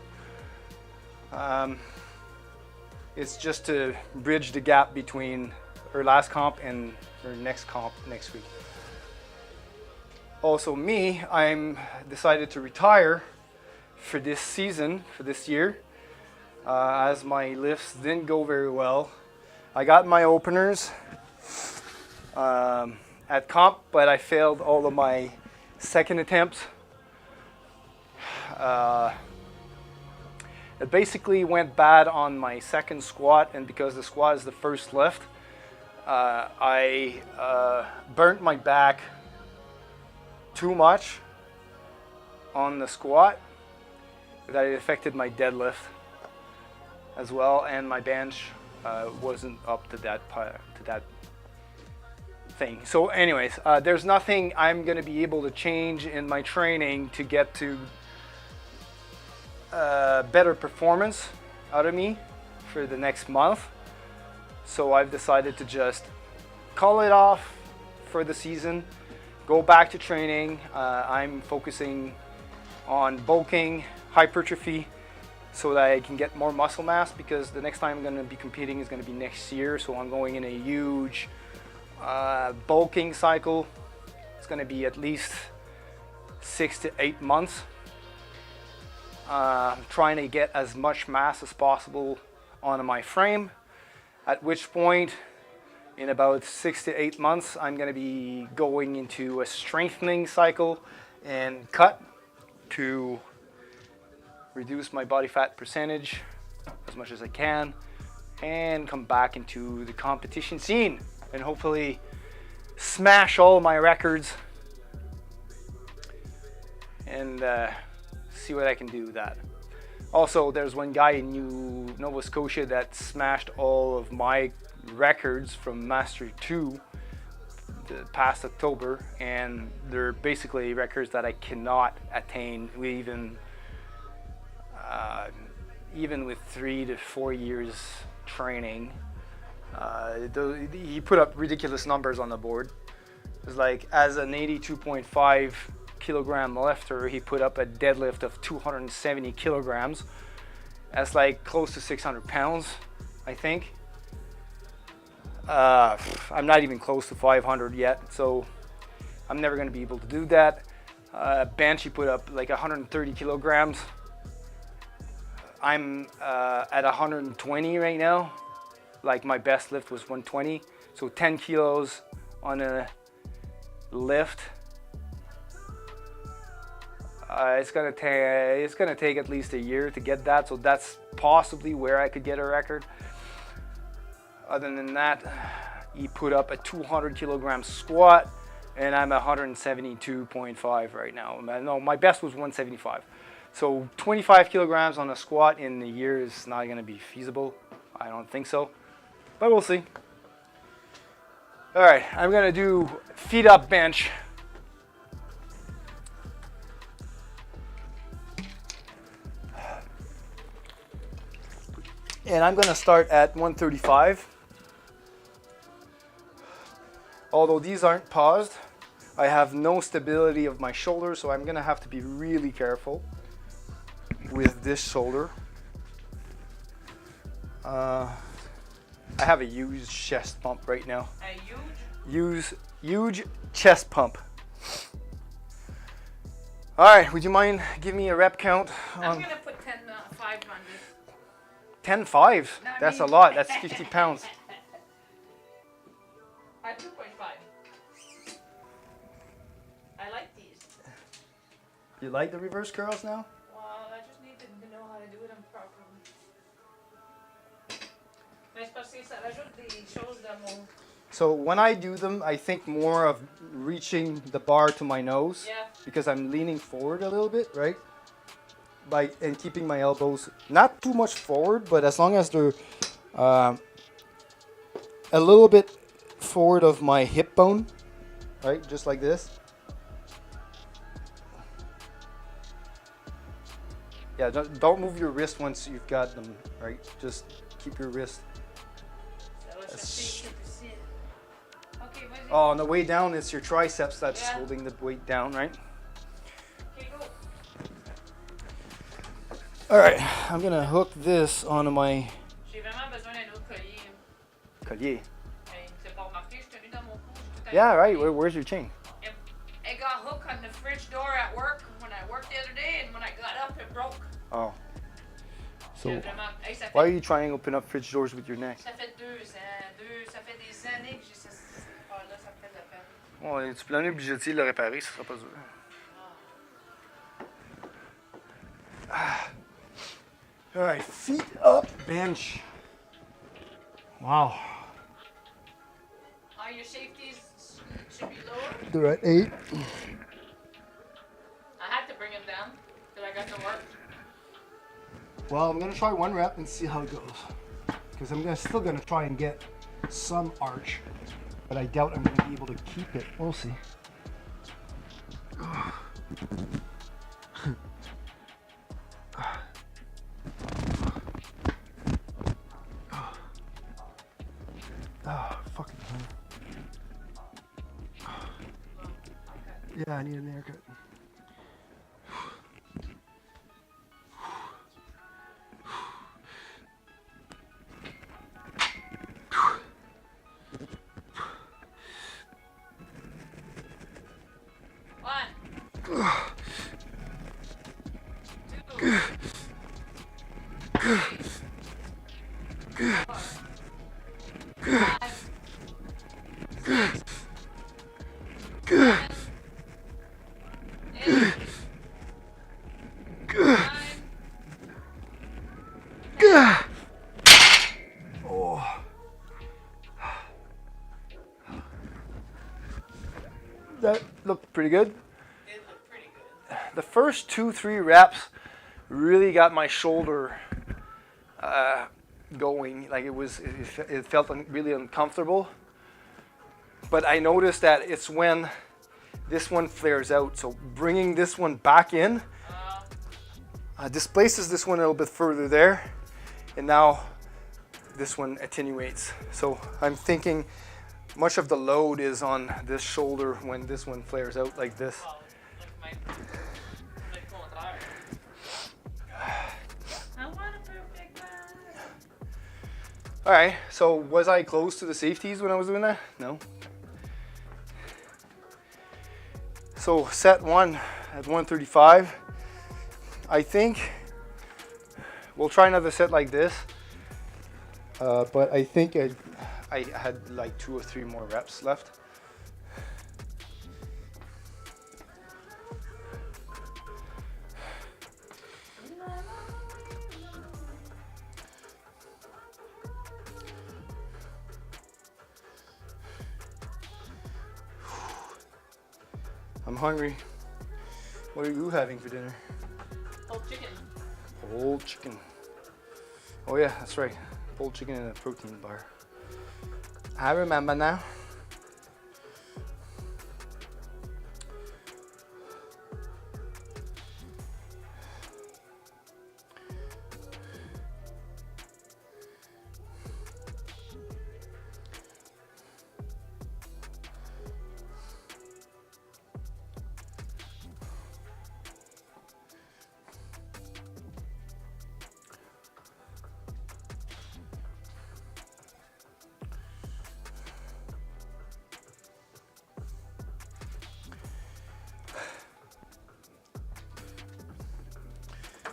It's just to bridge the gap between her last comp and her next comp next week. Also I'm decided to retire for this season, for this year, as my lifts didn't go very well. I got my openers at comp, but I failed all of my second attempts. It basically went bad on my second squat, and because the squat is the first lift, I burnt my back too much on the squat that it affected my deadlift as well, and my bench wasn't up to that thing. So anyways, there's nothing I'm going to be able to change in my training to get to better performance out of me for the next month. So I've decided to just call it off for the season, go back to training. I'm focusing on bulking, hypertrophy, so that I can get more muscle mass, because the next time I'm going to be competing is going to be next year. So I'm going in a huge bulking cycle. It's going to be at least 6 to 8 months. Trying to get as much mass as possible on my frame, at which point in about 6 to 8 months I'm going to be going into a strengthening cycle and cut to reduce my body fat percentage as much as I can, and come back into the competition scene and hopefully smash all my records and see what I can do with that. Also, there's one guy in Nova Scotia that smashed all of my records from Master 2 the past October, and they're basically records that I cannot attain even with 3 to 4 years training. He put up ridiculous numbers on the board. It was like, as an 82.5 kilogram lifter, he put up a deadlift of 270 kilograms. That's like close to 600 pounds, I think. I'm not even close to 500 yet, so I'm never going to be able to do that. Bench, he put up like 130 kilograms. I'm at 120 right now. Like, my best lift was 120, so 10 kilos on a lift. It's gonna take at least a year to get that, so that's possibly where I could get a record. Other than that, he put up a 200 kilogram squat, and I'm 172.5 right now. No, my best was 175. So 25 kilograms on a squat in a year is not gonna be feasible. I don't think so, but we'll see. All right, I'm gonna do feet up bench. And I'm gonna start at 135. Although these aren't paused, I have no stability of my shoulder, so I'm gonna have to be really careful with this shoulder. I have a huge chest pump right now. A Huge chest pump. All right, would you mind giving me a rep count? I'm gonna put 10 5 on this. 10.5? No, I That's a mean- lot. That's 50 pounds. I 2.5. I like these. You like the reverse curls now? Well, I just need to know how to do them properly. parce que ça rajoute des choses dans mon... So when I do them, I think more of reaching the bar to my nose Yeah. because I'm leaning forward a little bit, right? And keeping my elbows not too much forward, but as long as they're a little bit forward of my hip bone, right? Just like this. Yeah, don't move your wrist once you've got them, right? Just keep your wrist. Ça va chercher ici. Ok, vas-y. Oh, on the way down, it's your triceps that's Yeah. holding the weight down, right? Ok, go. All right, I'm gonna hook this onto my J'ai vraiment besoin d'un autre collier. collier. Hey, tu l'as pas remarqué, je t'ai mis dans mon cou. j'ai tout un- Yeah, right. Where's your chain? It got hooked on the fridge door at work when I worked the other day, and when I got up, it broke. Oh. So J'ai vraiment... Hey, ça fait... why are you trying to open up fridge doors with your neck? Ça fait 2 ans, ça fait des années que j'ai cette affaire-là, ça me fait de la peine. Ouais, tu peux l'amener au budgetier le réparer, ce sera pas dur. All right, feet up, bench. Wow. Your safeties should be lower. They're at 8. I had to bring them down till I got to work. Well, I'm gonna try one rep and see how it goes. Because still gonna try and get some arch, but I doubt I'm gonna be able to keep it. We'll see. Oh, fucking hell. Yeah, I need an haircut. That looked pretty good. It looked pretty good. The first 2-3 reps really got my shoulder going. Like it felt really uncomfortable. But I noticed that it's when this one flares out. So bringing this one back in displaces this one a little bit further there, and now this one attenuates. So I'm thinking much of the load is on this shoulder when this one flares out like this. Well, like contraire. I want a perfect man. All right, so was I close to the safeties when I was doing that? No. So set 1 at 135. I think we'll try another set like this, but I think I had like 2 or 3 more reps left. I'm hungry. What are you having for dinner? Pulled chicken. Pulled chicken. Oh yeah, that's right. Pulled chicken and a protein bar. I remember now.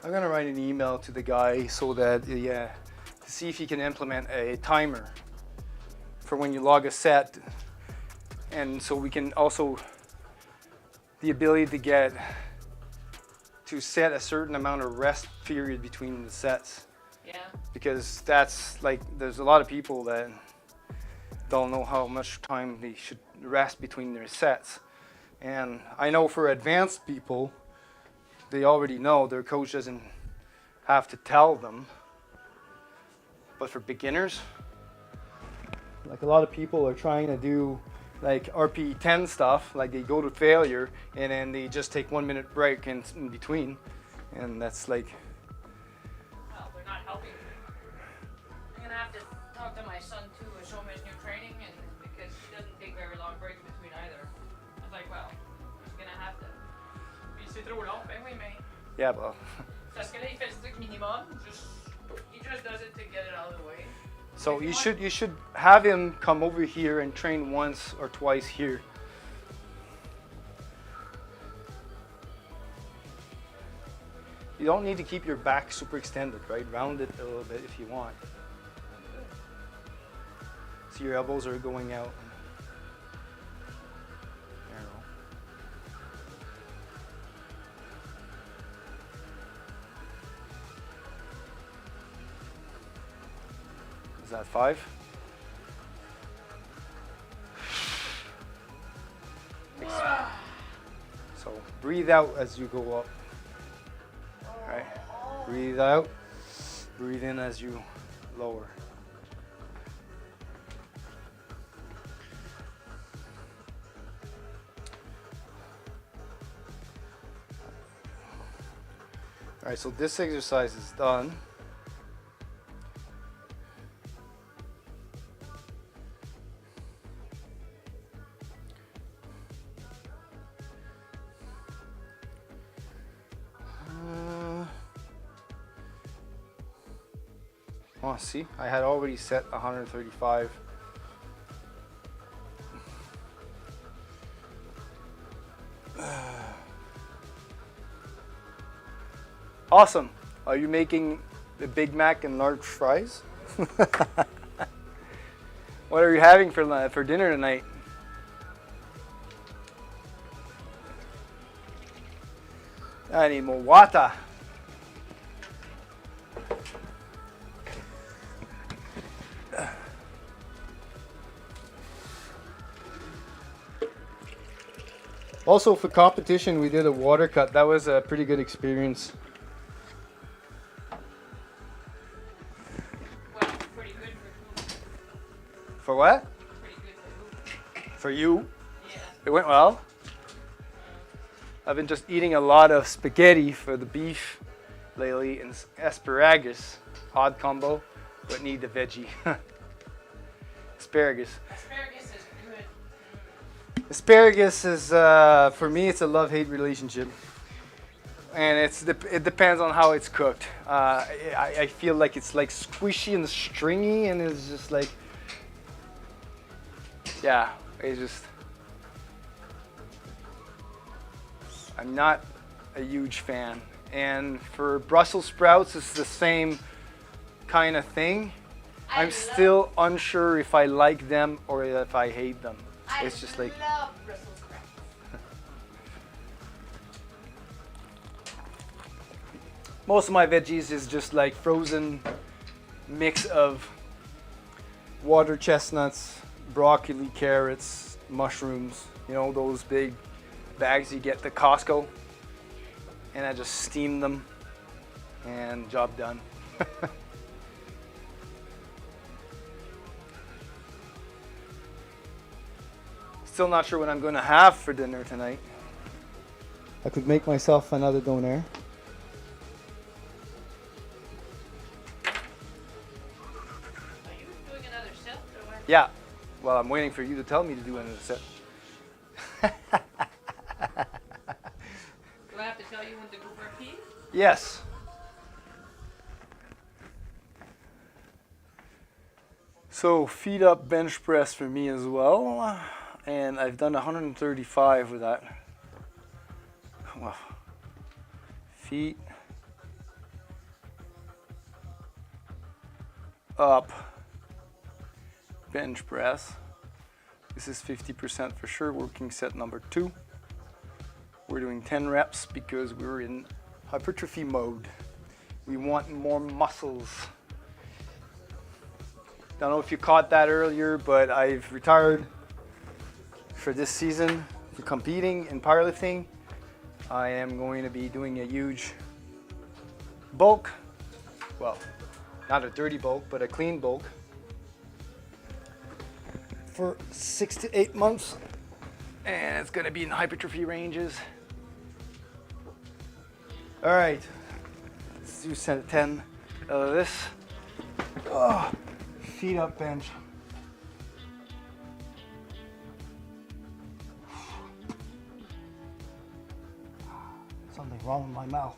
I'm gonna write an email to the guy so that to see if he can implement a timer for when you log a set, and so we can also the ability to set a certain amount of rest period between the sets. Yeah. because that's like, there's a lot of people that don't know how much time they should rest between their sets. And I know for advanced people, they already know, their coach doesn't have to tell them. But for beginners, like a lot of people are trying to do like RP10 stuff, like they go to failure and then they just take 1 minute break in between. And that's like, Well, they're not helping. I'm gonna have to talk to my son too and show him his new training, and because he doesn't take very long breaks between either. I was like, well, he's gonna have to. Puis c'est trop long, ben oui, mais. yeah, well, Parce que là, il fait le truc minimum, he just does it to get it out of the way. so you should have him come over here and train once or twice here. You don't need to keep your back super extended, right? Round it a little bit if you want. So your elbows are going out. There you go. Is that 5? So breathe out as you go up. Right. Breathe out. Breathe in as you lower. All right, so this exercise is done. Oh, see, I had already set 135. Awesome. Are you making the Big Mac and large fries? What are you having for dinner tonight? I need more water. Also, for competition, we did a water cut. That was a pretty good experience. Well, pretty good for who? For what? Pretty good for who? For you. Yeah. It went well. I've been just eating a lot of spaghetti for the beef lately and asparagus. Odd combo, but need the veggie. Asparagus. Asparagus is good. Asparagus is, for me, it's a love-hate relationship. And it depends on how it's cooked. I feel like it's like squishy and stringy, and it's just like, yeah, it's just, I'm not a huge fan. And for Brussels sprouts, it's the same kind of thing. I'm still unsure if I like them or if I hate them. It's just like, I love Brussels sprouts. most of my veggies is just like frozen mix of water chestnuts, broccoli, carrots, mushrooms, you know, those big bags you get at Costco. And I just steam them and job done. Still not sure what I'm going to have for dinner tonight. I could make myself another doner. Are you doing another set or what? Yeah. Well, I'm waiting for you to tell me to do another set. Do I have to tell you when to go for a pee? Yes. So feet up bench press for me as well. And I've done 135 with that. Wow. Feet up bench press. This is 50% for sure, working set number 2. We're doing 10 reps because we're in hypertrophy mode. We want more muscles Don't know if you caught that earlier, but I've retired for this season for competing in powerlifting. I am going to be doing a huge bulk. Well, not a dirty bulk, but a clean bulk for 6 to 8 months. And it's going to be in hypertrophy ranges. All right, let's do set 10 of this. Oh, feet up bench. Something wrong with my mouth.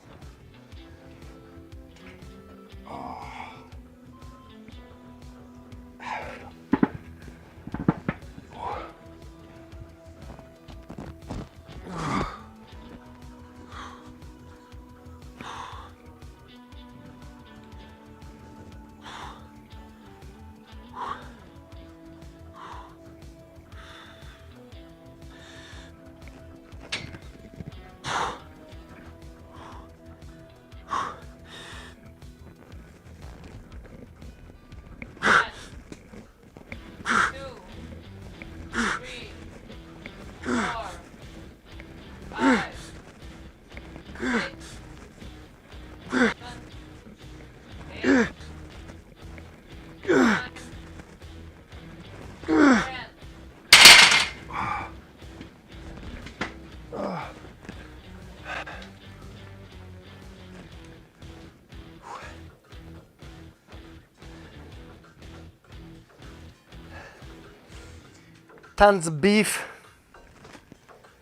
Tons of beef.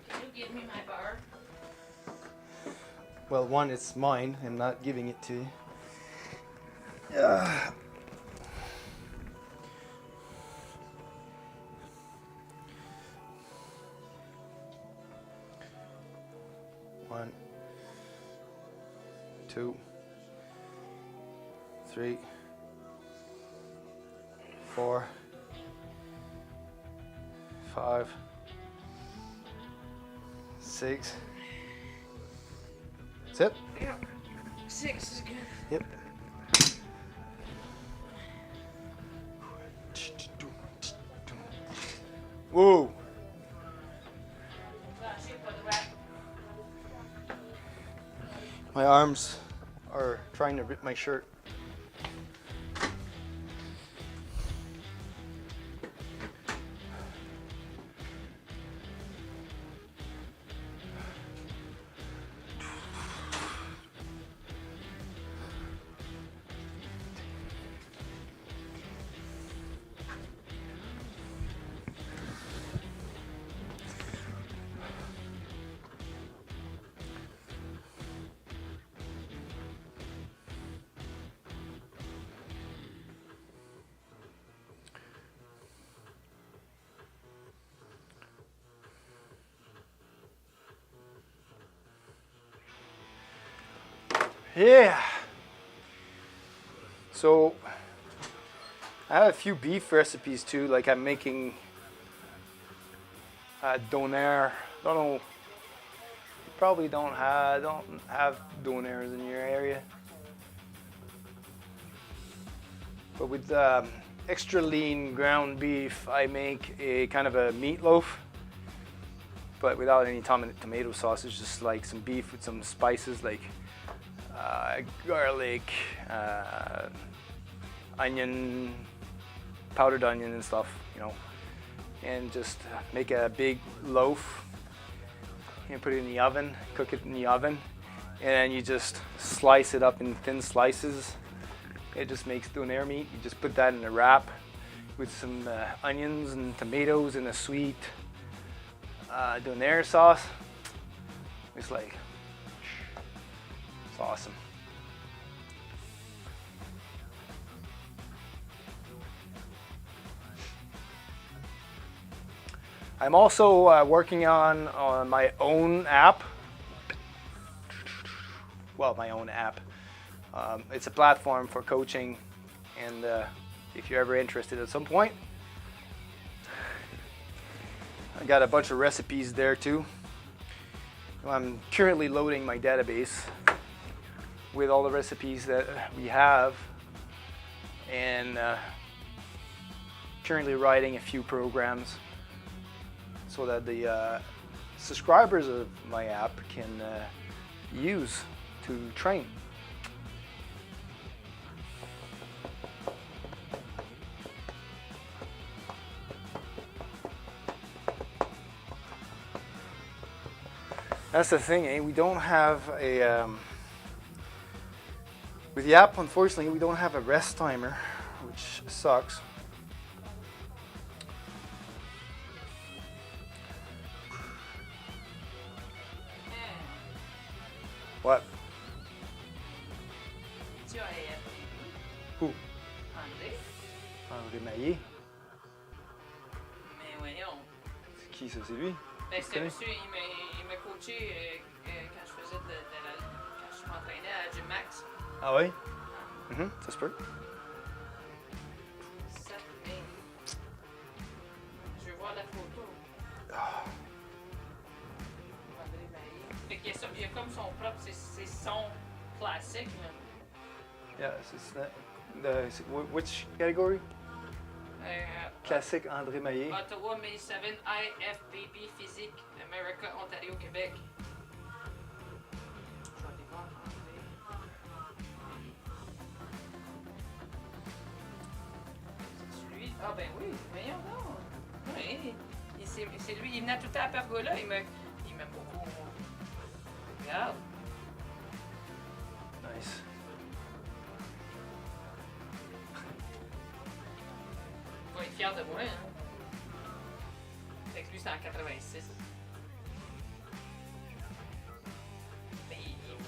Can you give me my bar? Well, one, it's mine. I'm not giving it to you. One, 2, 3, 4, 5, 6. That's it? Yeah. 6 is good. Yep. Whoa. My arms are trying to rip my shirt. Yeah. So I have a few beef recipes too. Like I'm making donair. Don't know. You probably don't have donairs in your area. But with extra lean ground beef, I make a kind of a meatloaf, but without any tomato sauce. It's just like some beef with some spices like garlic, onion, powdered onion and stuff, you know, and just make a big loaf and put it in the oven, cook it in the oven, and then you just slice it up in thin slices. It just makes donair meat. You just put that in a wrap with some onions and tomatoes and a sweet donair sauce. It's like, it's awesome. I'm also working on my own app. Well, my own app. It's a platform for coaching, and if you're ever interested at some point, I got a bunch of recipes there too. I'm currently loading my database with all the recipes that we have, and currently writing a few programs so that the subscribers of my app can use to train. That's the thing, eh? We don't have a with the app, unfortunately, we don't have a rest timer, which sucks. What? Tu as Who? André? André Maillé. Mais voyons. C'est qui ça? C'est lui? Ben, Tu c'est connais? monsieur, il m'a coaché quand je faisais quand je m'entraînais à Gym Max. Ah oui? Ça se peut. Ça, mais... Je veux voir la photo. André Maillé. Fait qu'il y a, il y a comme son propre, c'est son classique, là. Yeah, it's that. Which category? Classique André Maillé. Ottawa, May 7, IFBB Physique, America, Ontario, Québec. Je vais aller voir André. C'est lui? Ah ben oui, voyons donc. Oui, c'est lui, il venait tout le temps à Pergola, il m'aime beaucoup. Regarde. Nice. Il va être fier de moi, hein. Fait que lui, c'est en 86. Mais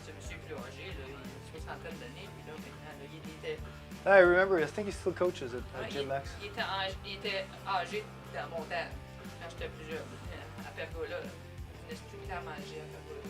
c'est un monsieur plus âgé, là, il a une soixantaine d'années, puis là, maintenant, là, il était... I remember. I think he still coaches at Ouais, Gym Max. il était âgé dans mon temps, quand j'étais plus jeune, à Pergola. Il venait tout le temps manger à Pergola.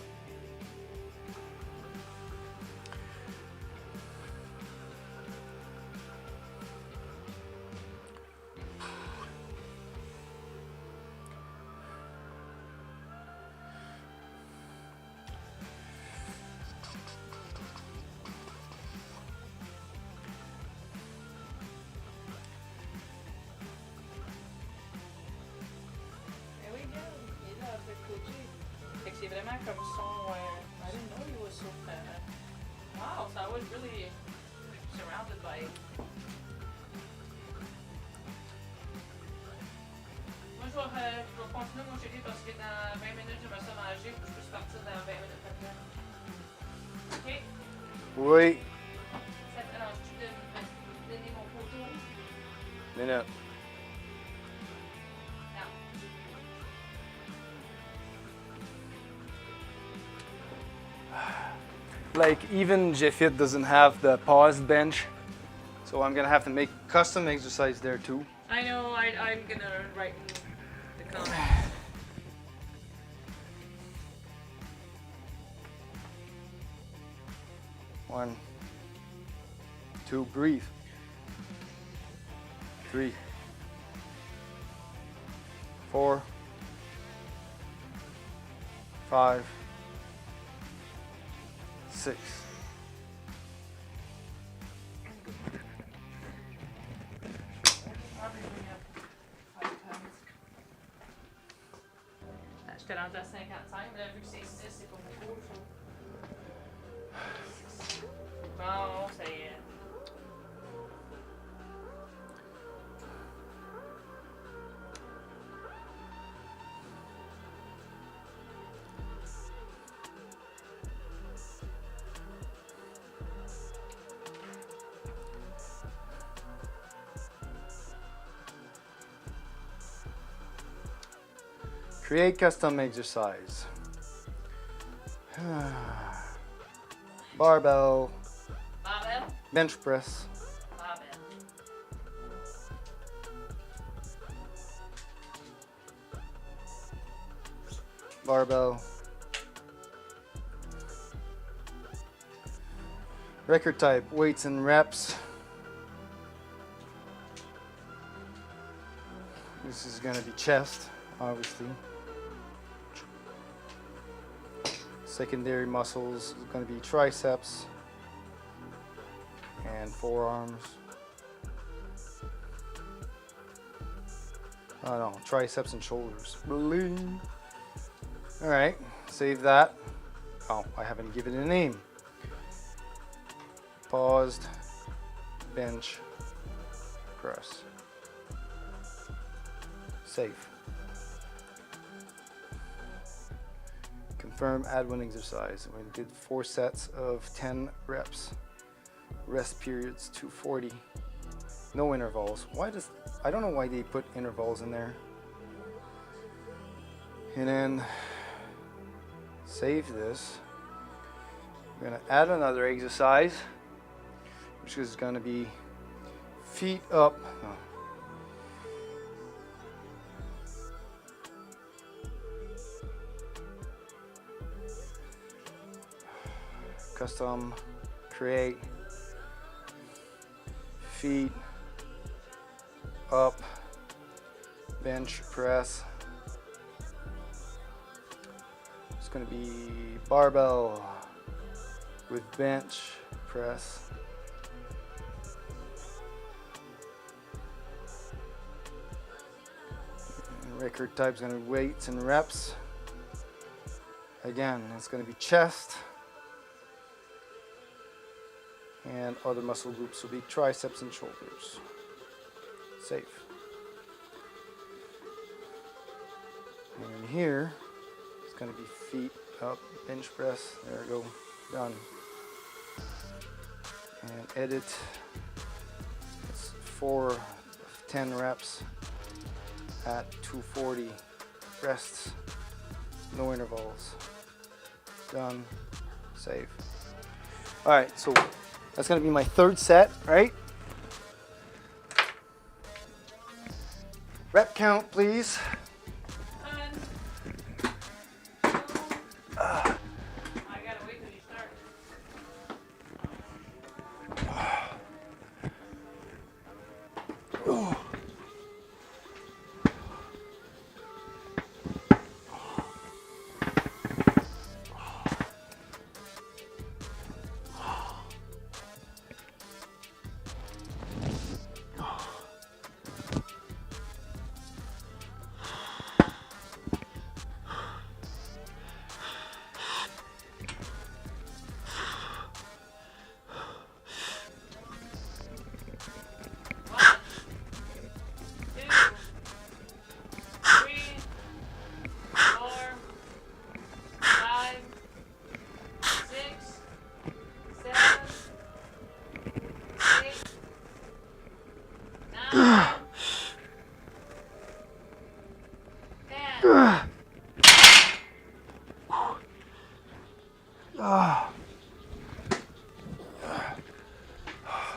Mais oui, regarde, il est là en train de coacher. Fait que c'est vraiment comme son... I didn't know he was so... wow, so I was really surrounded by... Moi, je vais continuer mon chéri parce que dans 20 minutes, je me sens manger puis je peux partir dans 20 minutes après. OK? Oui. Ça te dérange-tu de me donner mon photo? Minute. Non. Like even JFit doesn't have the paused bench, so I'm gonna have to make custom exercise there too. I know, I'm gonna write in the comments. 1, 2, breathe. 3, 4, 5, 6. J'étais rendu à 55, mais là, vu que c'est 6, c'est pas beaucoup. Bon, ça y est. Create custom exercise. Barbell, Barbell? bench press, Barbell. barbell. Record type, weights and reps. This is gonna be chest, obviously. Secondary muscles is gonna be triceps and forearms. Oh no, triceps and shoulders. Bling. All right, save that. Oh, I haven't given it a name. Paused, bench, press. Save. Confirm, add one exercise. We did 4 sets of 10 reps. Rest periods 240. No intervals. I don't know why they put intervals in there. And then save this. We're gonna add another exercise, which is gonna be feet up. Oh. Custom, create, feet up, bench press. It's going to be barbell with bench press. Record type is going to be weights and reps. Again, it's going to be chest. And other muscle groups will be triceps and shoulders. Save. And here, it's going to be feet up, bench press. There we go. Done. And edit. It's 4 of 10 reps at 240. Rests. No intervals. Done. Save. All right, so that's going to be my 3rd set, right? Rep count, please. 1, 2. I gotta wait till you start.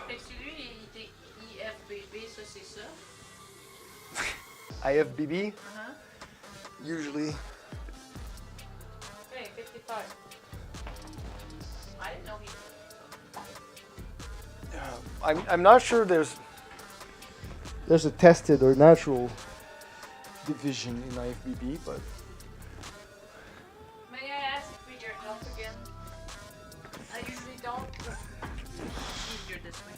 Fait que celui, il était IFBB, ça c'est ça. IFBB, usually. Hey, 55. I didn't know he did. I'm not sure there's a tested or natural division in IFBB, but May I ask for your help again? I usually don't, but it's easier this way.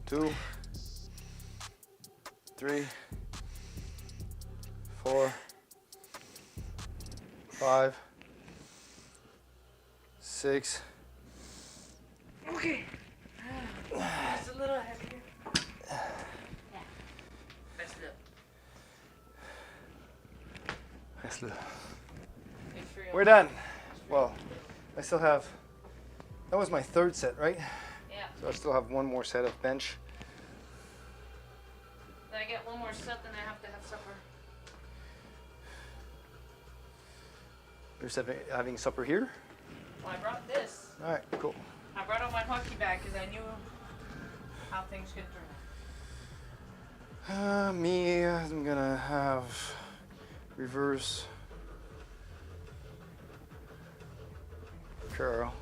two, 3, 4, 5, 6. Okay. It's a little heavier. Yeah. Best look. Yes, look. Make sure We're done. Well, I still have. That was my 3rd set, right? Yeah. So I still have 1 more set of bench. Then I get 1 more set, then I have to have supper. You're having supper here? Well, I brought this. All right, cool. I brought out my hockey bag because I knew how things could turn. Me, I'm gonna have reverse curl,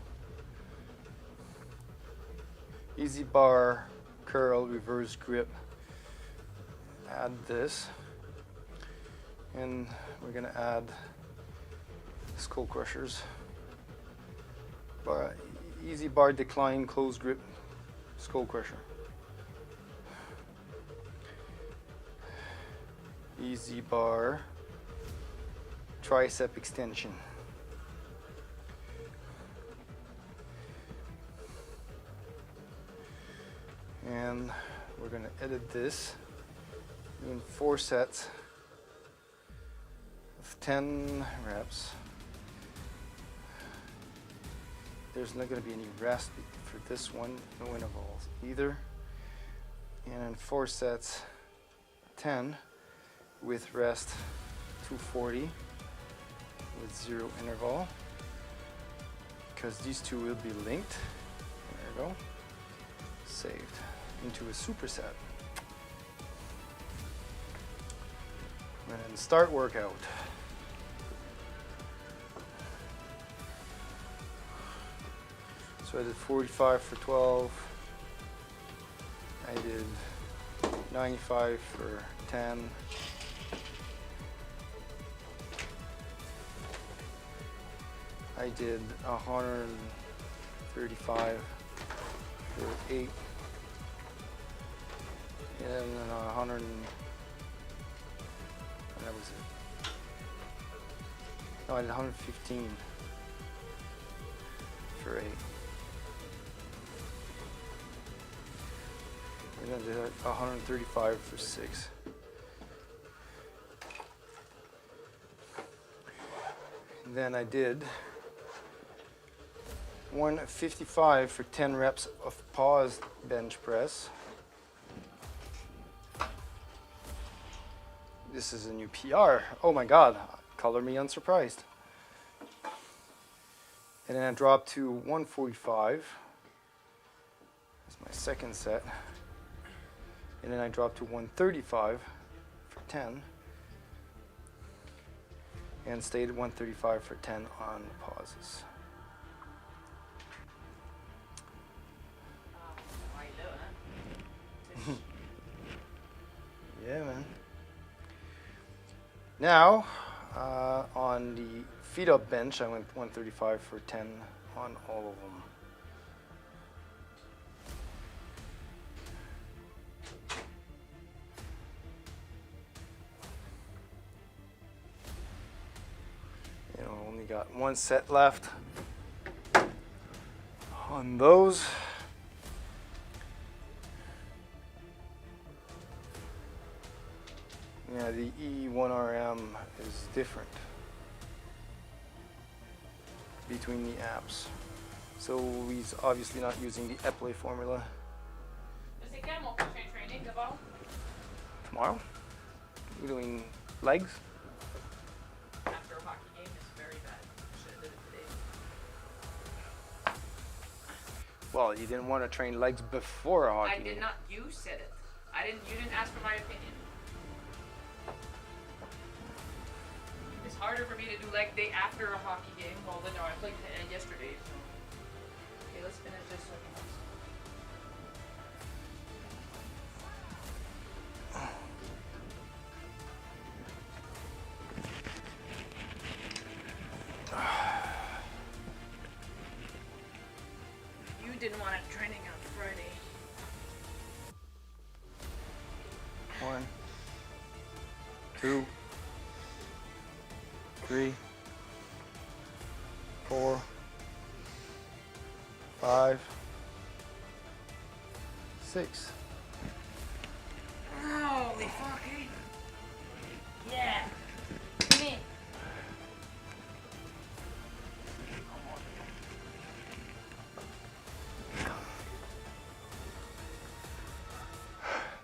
easy bar, curl, reverse grip. Add this, and we're gonna add skull crushers. Bar, Easy bar decline closed grip skull crusher. Easy bar tricep extension. And we're going to edit this in 4 sets of 10 reps. There's not going to be any rest for this one, no intervals either. And in 4 sets, 10 with rest, 240 with 0 interval, because these two will be linked. There we go. Saved into a superset. And start workout. So I did 45 for 12. I did 95 for 10. I did 135 for 8. And then 100. That was it. No, I did 115 for 8. And then I did 135 for 6. And then I did 155 for 10 reps of paused bench press. This is a new PR. Oh my God, color me unsurprised. And then I dropped to 145. That's my second set. And then I dropped to 135 for 10. And stayed at 135 for 10 on pauses. Yeah, man. Now, on the feet up bench, I went 135 for 10 on all of them. You know, only got 1 set left on those. Yeah, the E1RM is different between the apps. So he's obviously not using the Epley formula. C'est quand mon prochain training d'abord? Tomorrow, we're doing legs. After a hockey game is very bad. Should have did it today. Well, you didn't want to train legs before a hockey I game. did not. You said it. You didn't ask for my opinion. It's harder for me to do leg day after a hockey game. Well, no, I played yesterday. So. Okay, let's finish this one. You didn't want a training on Friday. 1, 2, 3, 4, 5, 6. Holy fucking. Yeah. Come in.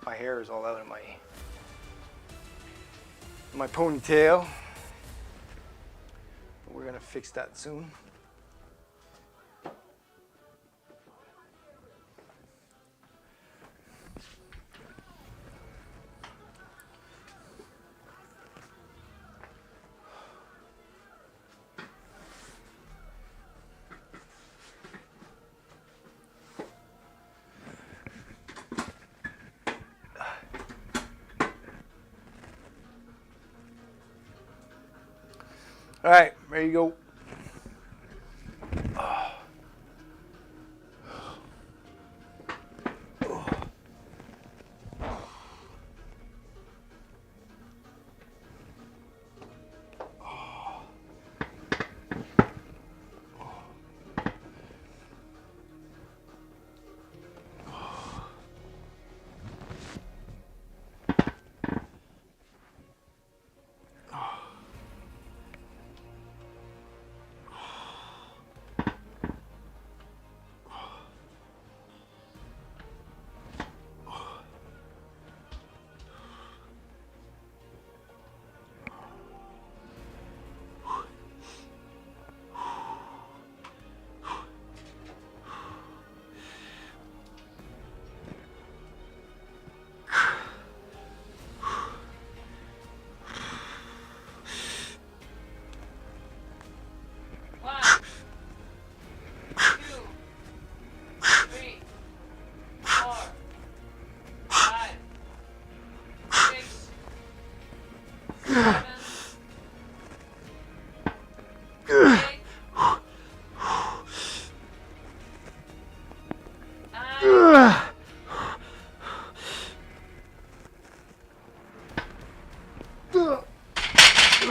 My hair is all out of my ponytail. We're gonna fix that soon. All right, ready to go.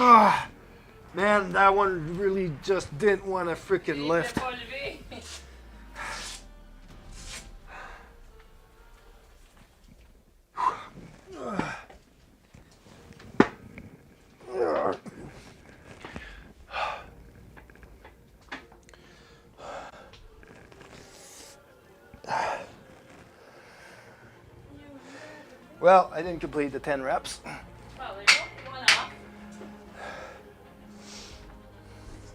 Ah, man, that one really just didn't want to freaking Il lift. était pas levé. Well, I didn't complete the 10 reps. Well, there you go. One off.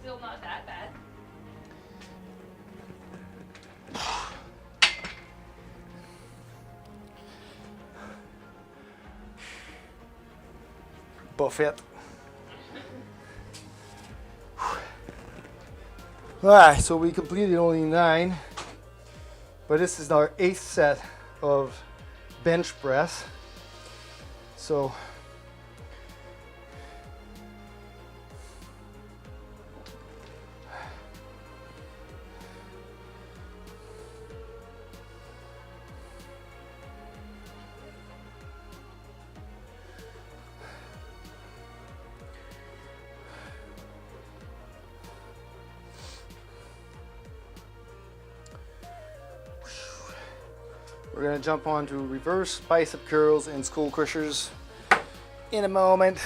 Still not that bad. Buffet. Alright, so we completed only 9, but this is our 8th set of bench press. So we're going to jump on to reverse bicep curls and skull crushers in a moment.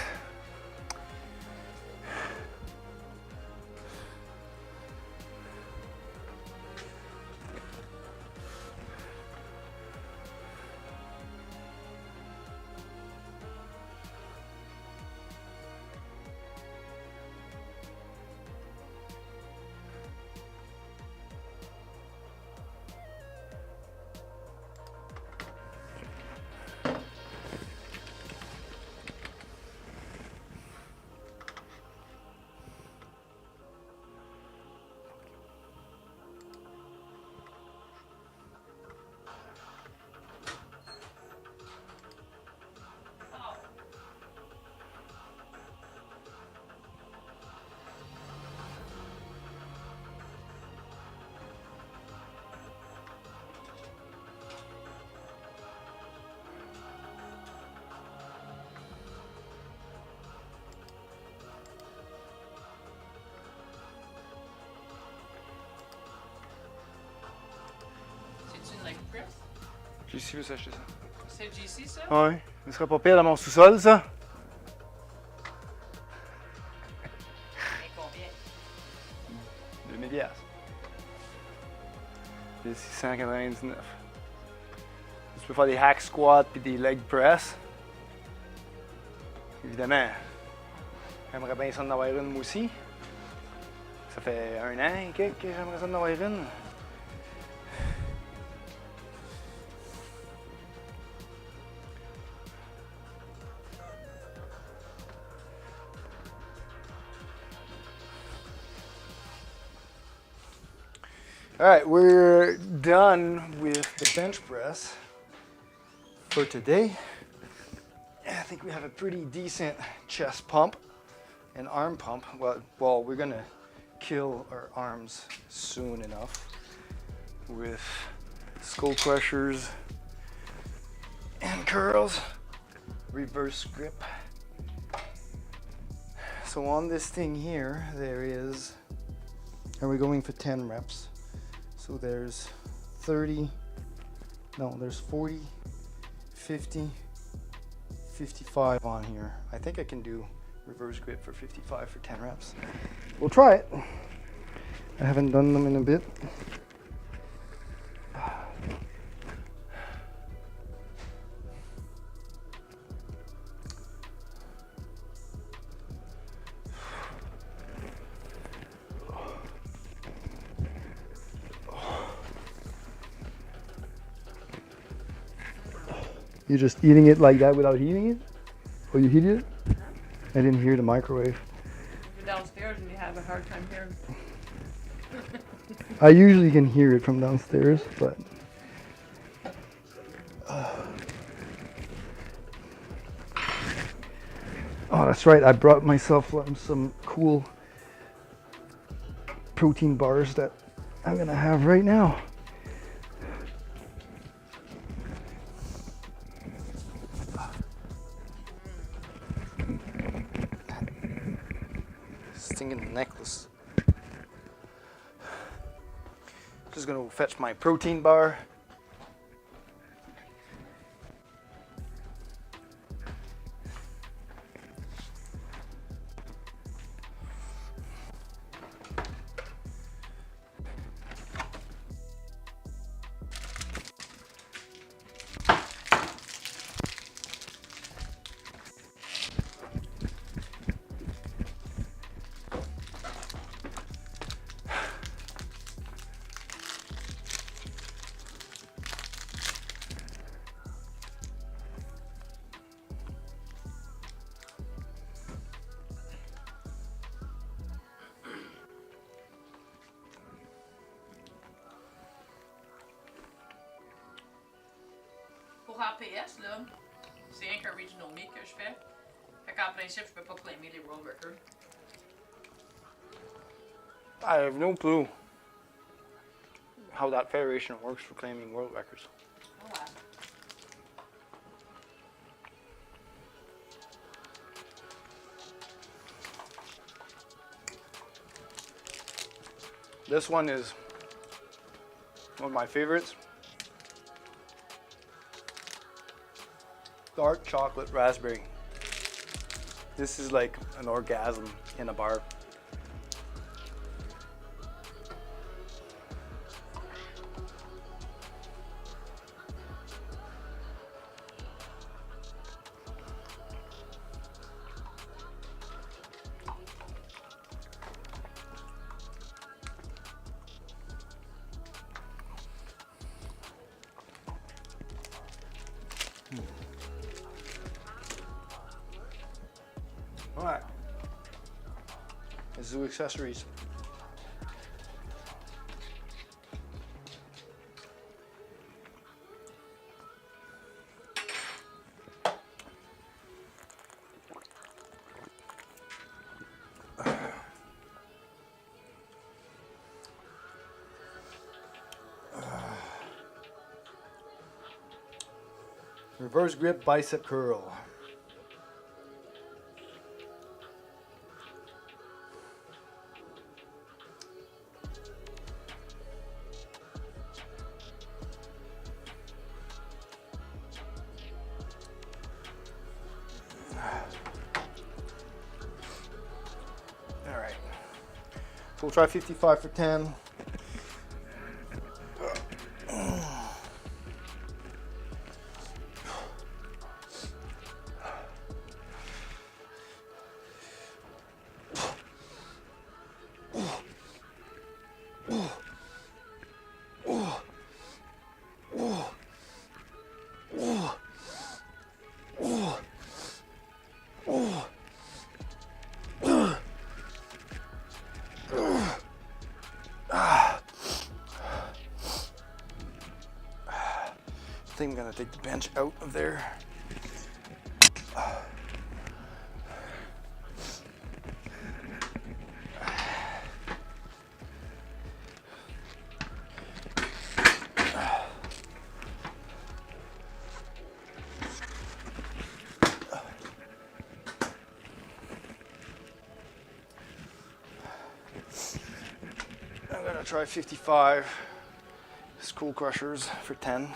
C'est une leg press? J'ai su où s'acheter ça. C'est GC ça? Ouais, ce serait pas pire dans mon sous-sol, ça. Et combien? 2000 piastres. C'est 699. Tu peux faire des hack squats puis des leg press. Évidemment, j'aimerais bien ça en avoir une moi aussi. Ça fait 1 an et quelques que j'aimerais ça en avoir une. All right, we're done with the bench press for today. I think we have a pretty decent chest pump and arm pump. Well, we're gonna kill our arms soon enough with skull crushers and curls, reverse grip. So on this thing here, there is, and we're going for 10 reps. So there's 30, no, there's 40, 50, 55 on here. I think I can do reverse grip for 55 for 10 reps. We'll try it. I haven't done them in a bit. You're just eating it like that without heating it? Oh, you heated it? I didn't hear the microwave. You're downstairs and you have a hard time hearing. I usually can hear it from downstairs, but... Oh, that's right. I brought myself some cool protein bars that I'm gonna have right now. thinking the necklace. Just gonna fetch my protein bar. Pour APS, là, c'est rien qu'un regional meet que je fais. Fait qu'en principe, je peux pas claimer les world records. I have no clue how that federation works for claiming world records. Oh wow. This one is one of my favorites. Dark chocolate raspberry. This is like an orgasm in a bar. All right, zoo accessories. Reverse grip bicep curl. All right, so we'll try 55 for 10. I think I'm gonna take the bench out of there. I'm gonna try 55 Skull Crushers for 10.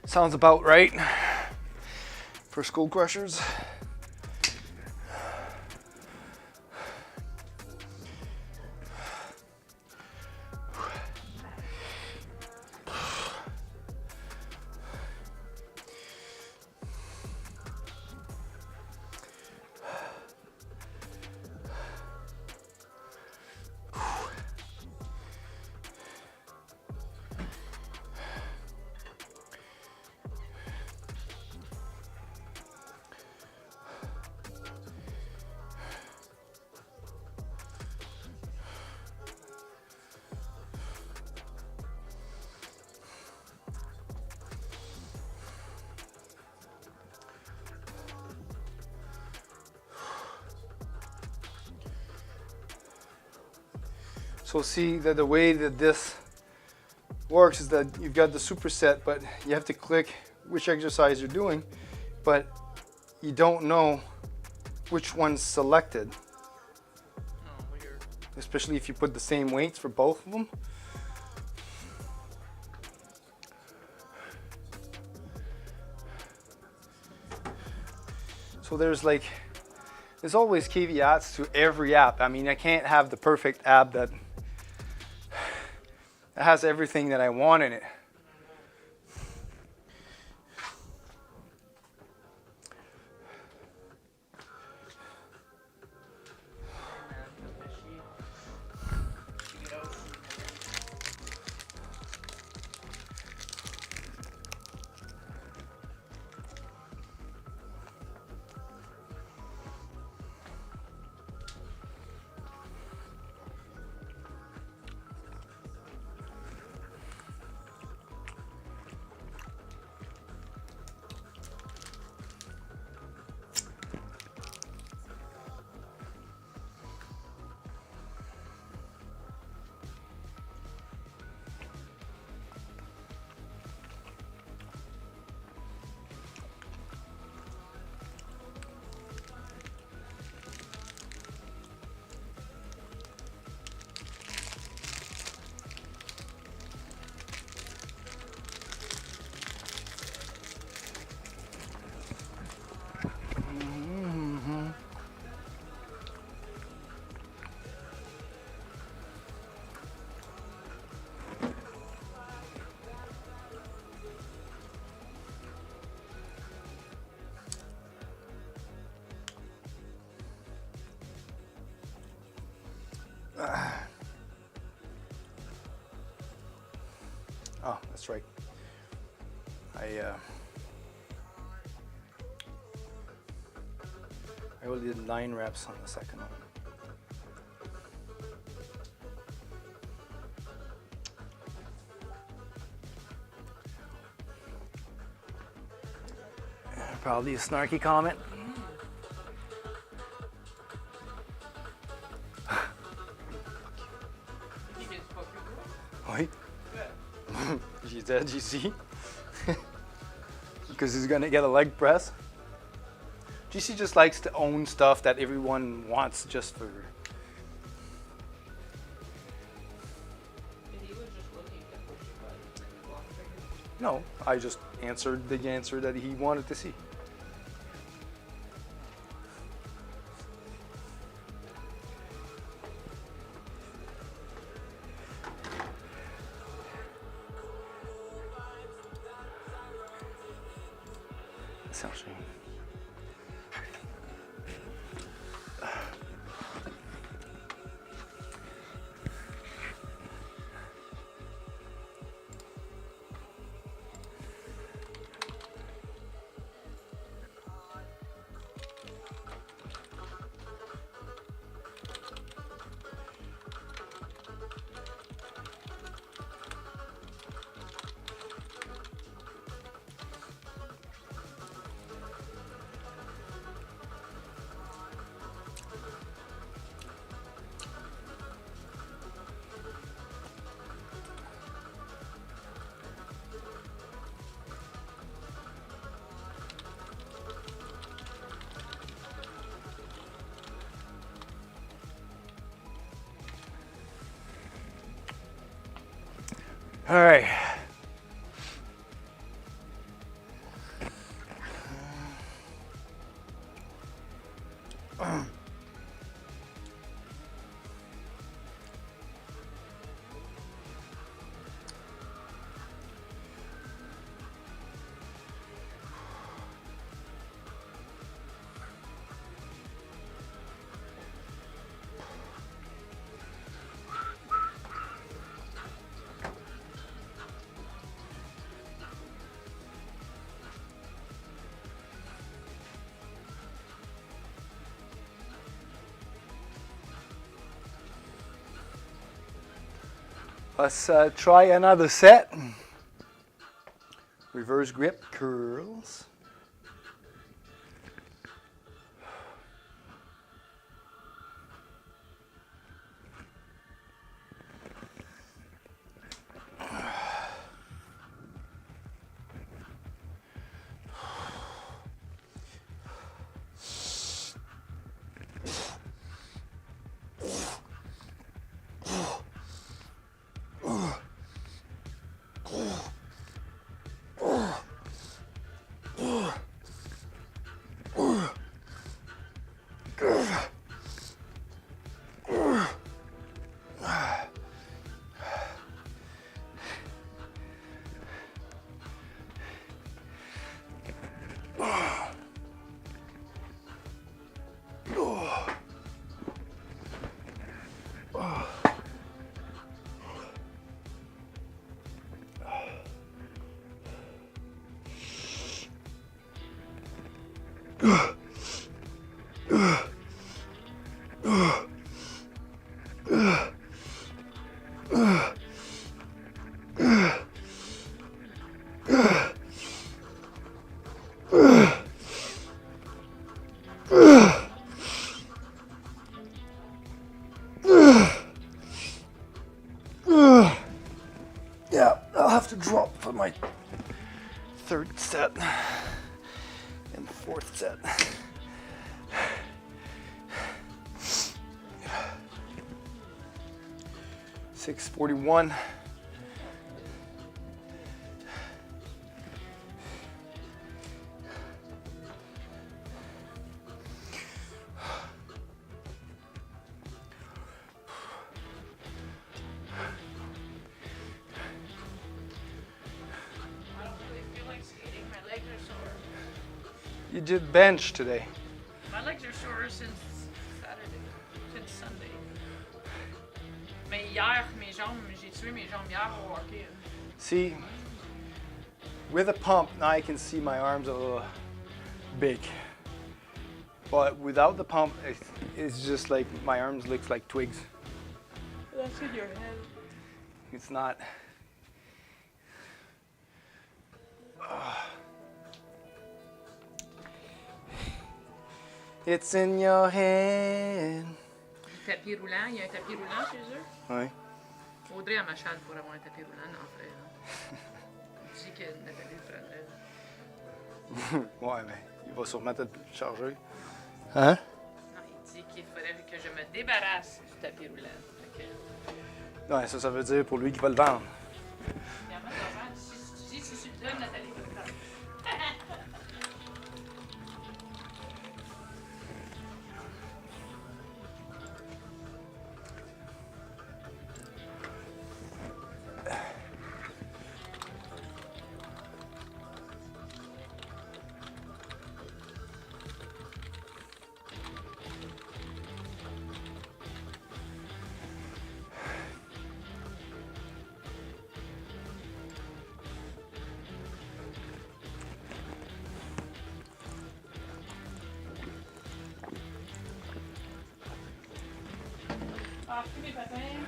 Sounds about right for Skull Crushers. So see that the way that this works is that you've got the superset, but you have to click which exercise you're doing, but you don't know which one's selected, Oh, weird. especially if you put the same weights for both of them. So there's always caveats to every app. I mean, I can't have the perfect app that has everything that I want in it. Man, the fishy. Check it out. Oh, that's right. I only did 9 reps on the second one. Probably a snarky comment. You just fuck your girl? Wait. She said, you see? Because he's gonna get a leg press. GC just likes to own stuff that everyone wants just for. He was just looking to push your button. Long fingers. No, I just answered the answer that he wanted to see. Essentially. All right. Let's try another set. Reverse grip curls. Yeah, I'll have to drop for my third set and fourth set. $641. I don't really feel like skating. My legs are sore. You did bench today. My legs are sore since Saturday, since Sunday. Mais hier, mes jambes, j'ai tué mes jambes hier au hockey. See, with a pump, now I can see my arms a little big. But without the pump, it's just like my arms looks like twigs. That's in your head. It's not. It's in your head. Tapis roulant, il y a un tapis roulant chez eux. Ouais. Audrey a ma chatte pour avoir un tapis roulant en fait. Il dit que Nathalie le prendrait. Ouais, mais il va sûrement être chargé. Hein? Non, il dit qu'il faudrait que je me débarrasse du tapis roulant. Fait que, Ouais, ça veut dire pour lui qu'il va le vendre. il y a même d'argent. Si tu le donnes, Nathalie va le prendre. Ah, tous mes patins.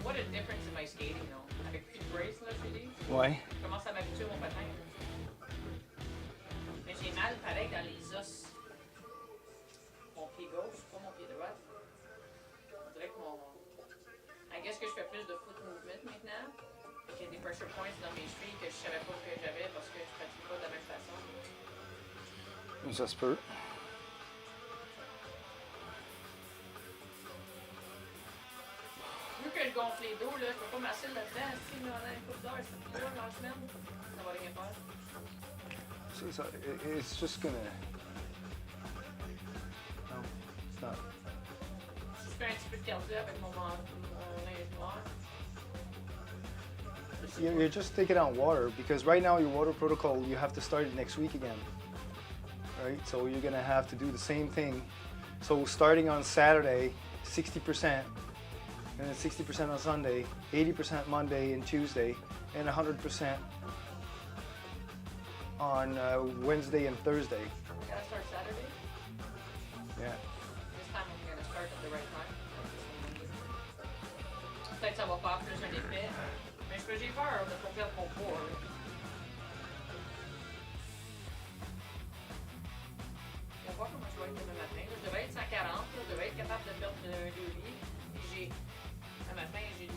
What a difference in my skating, though. Avec plus de brace, là, je dis. Ouais. Je commence à m'habituer à mon patin. Mais j'ai mal, pareil, dans les os. Mon pied gauche, pas mon pied droit. On dirait que mon... I guess que je fais plus de foot movement maintenant. Et qu'il y a des pressure points dans mes chevilles que je savais pas que j'avais parce que je pratique pas de la même façon. Ça se peut. Vu que je gonfle les dos, là, je peux pas masser là-dedans. Si on a une coupe d'heure, je fais 3 dans la semaine, ça va rien faire. It's just gonna. No, it's not. Si je fais un petit peu de cardio avec mon linge noir. You're just taking out water because right now your water protocol you have to start it next week again, right? So you're gonna have to do the same thing. So starting on Saturday, 60%, and then 60% on Sunday, 80% Monday and Tuesday, and 100% on Wednesday and Thursday. Can I start Saturday? Yeah. This time I'm gonna start at the right time. Peut-être que ça va faire plus un effet. Mais j'ai peur de pas perdre mon poids. Là. On va voir comment je vais être demain matin. Je devais être 140, là. Je devais être capable de perdre 2 livres. Puis ce matin, j'ai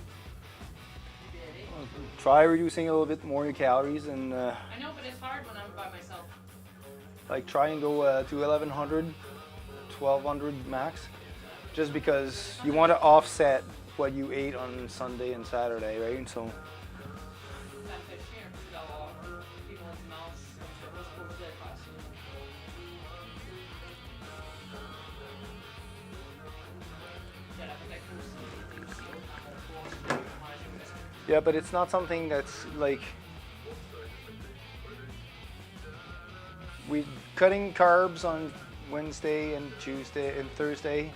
libéré. Try reducing a little bit more your calories and I know, but it's hard when I'm by myself. like try and go to 1100, 1200 max, just because you want to offset what you ate on Sunday and Saturday, right? So. Ça me fait chier un peu d'avoir pris mon dimanche. Je suis pas supposé faire ça. J'aurais peut-être aussi été aussi haut dans mon poids si je mangeais presque. Yeah, but it's not something that's like we cutting carbs on Wednesday and Tuesday and Thursday.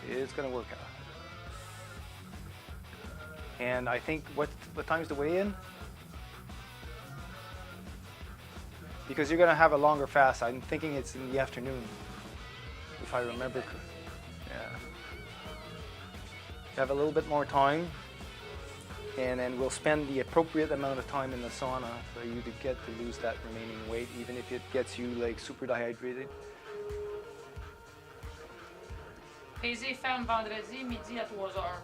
It's gonna work out. And I think what time's the weigh-in? Because you're gonna have a longer fast. I'm thinking it's in the afternoon, if I remember. Yeah. You have a little bit more time, and then we'll spend the appropriate amount of time in the sauna for you to get to lose that remaining weight, even if it gets you like super dehydrated. Pesée ferme vendredi, midi à 3 heures.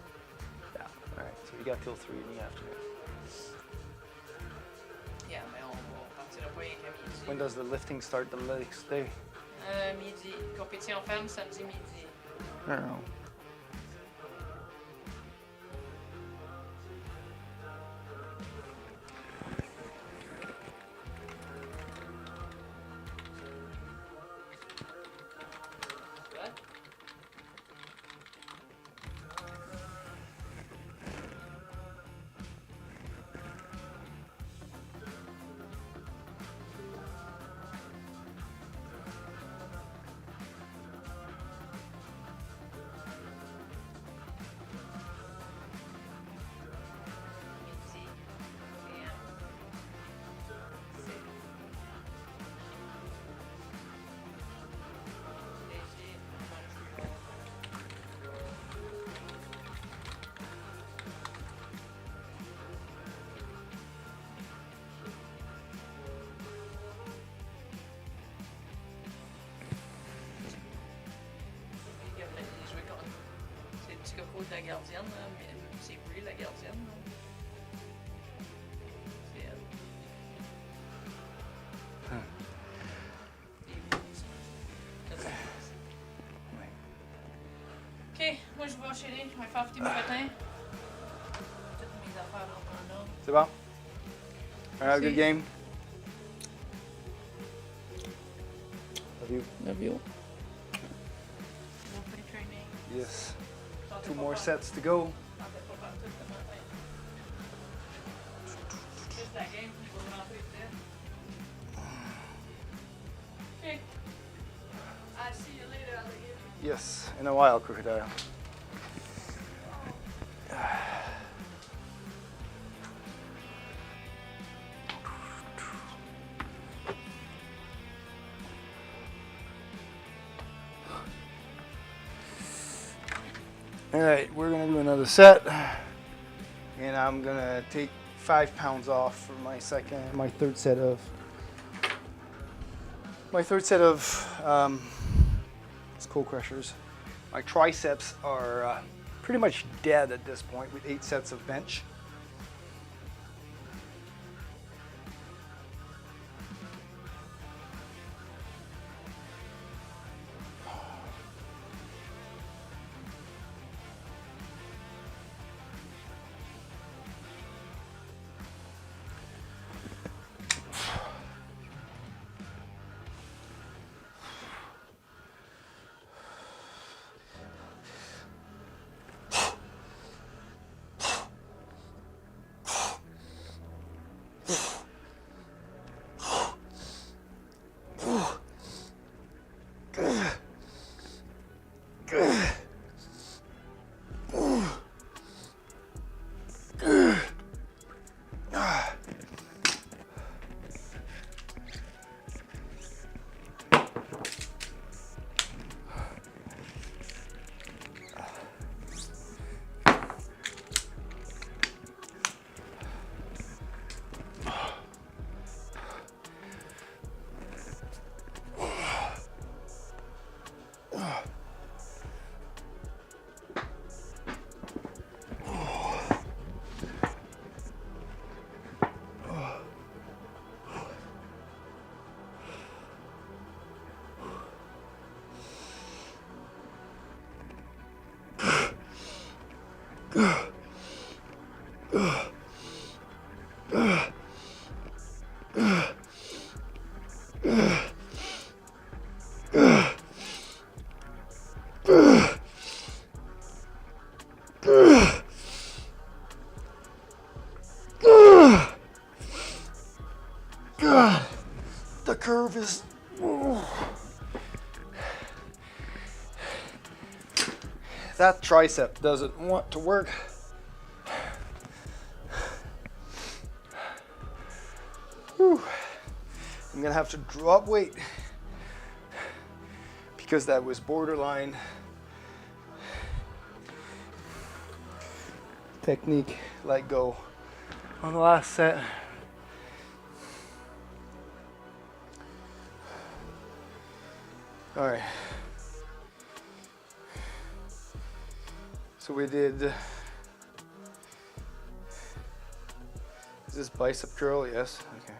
Yeah. All right. So you got till 3 in the afternoon. Yeah, mais on partira pas rien qu'à midi. When does the lifting start the next day? Midi. Compétition ferme samedi midi. I don't know. Good. Midi. PM. Léger. Montreal. Il y a plein de jouets comme. C'est le petit coco de la gardienne, là, mais c'est Brie, la gardienne. là. C'est elle. Ok, moi je vais chérie, je vais faire petit matin. Toutes mes affaires dans mon ordre. C'est bon? All right, good See. game. Love you. Love you. Bon free training. Yes. Tentez 2 pas more faire- sets to go. tentez pas faire tout le matin. Juste la game, je vais rentrer dedans. Ok. I'll see you later, alligator. Yes, in a while, crocodile. All right, we're gonna do another set, and I'm gonna take 5 pounds off for my third set of skull crushers. My triceps are pretty much dead at this point with 8 sets of bench. God, the curve is. That tricep doesn't want to work. I'm gonna have to drop weight because that was borderline technique let go on the last set. All right. So we did, is this bicep curl? Yes, okay.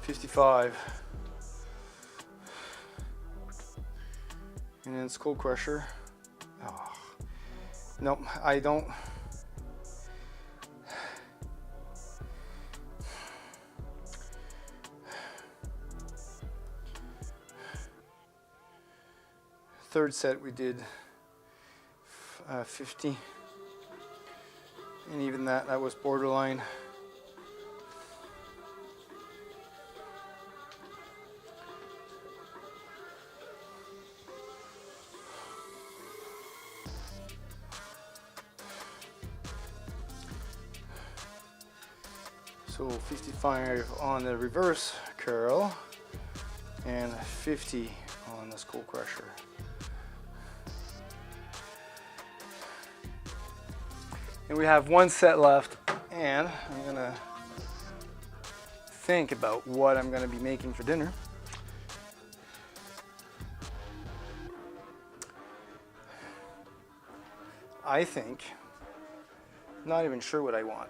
$55. And then skull crusher. Oh. Nope, I don't. Third set we did 50, and even that was borderline. So 55 on the reverse curl and 50 on the skull crusher. And we have one set left, and I'm gonna think about what I'm gonna be making for dinner. I think, not even sure what I want.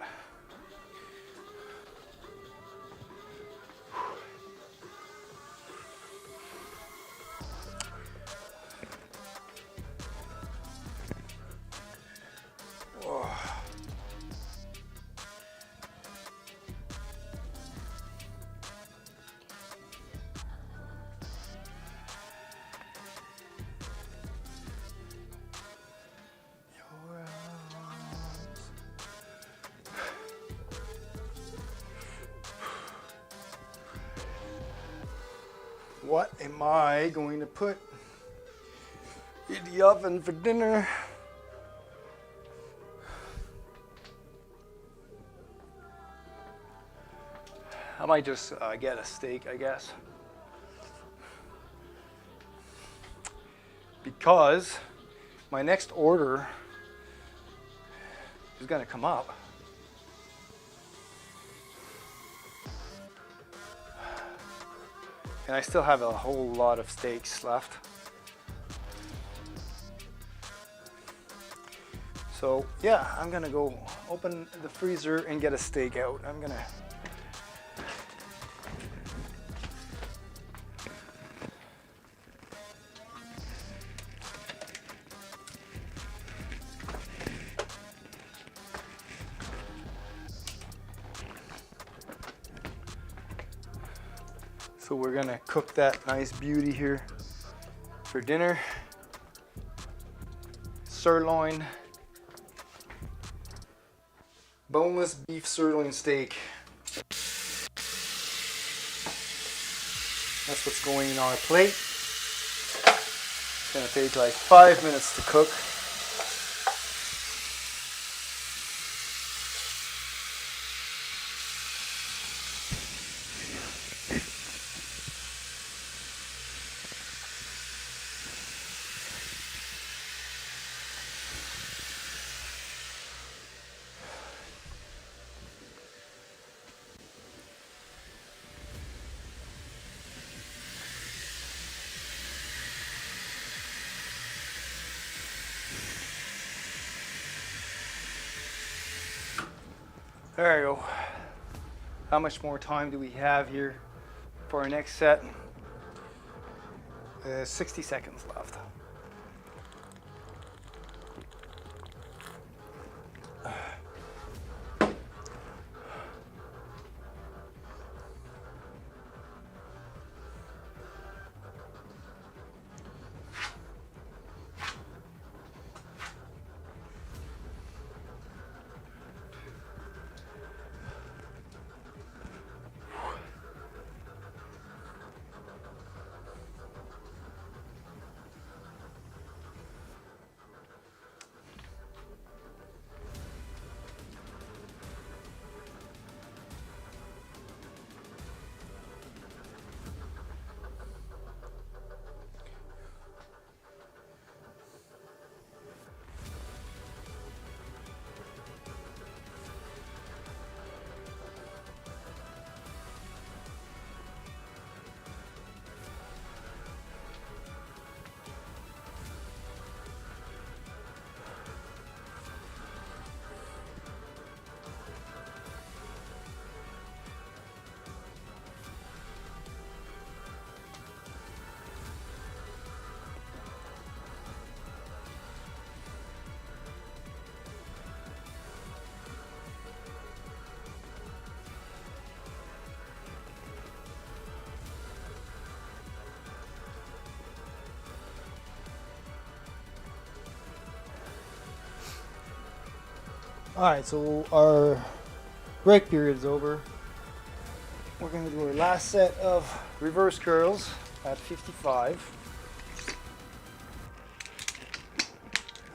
What am I going to put in the oven for dinner? I might just get a steak, I guess. Because my next order is going to come up. And I still have a whole lot of steaks left. So yeah, I'm gonna go open the freezer and get a steak out. I'm gonna So we're gonna cook that nice beauty here for dinner. Sirloin, boneless beef sirloin steak. That's what's going on our plate. It's gonna take like 5 minutes to cook. There you go. How much more time do we have here for our next set? 60 seconds left. Alright, so our break period is over. We're going to do our last set of reverse curls at 55.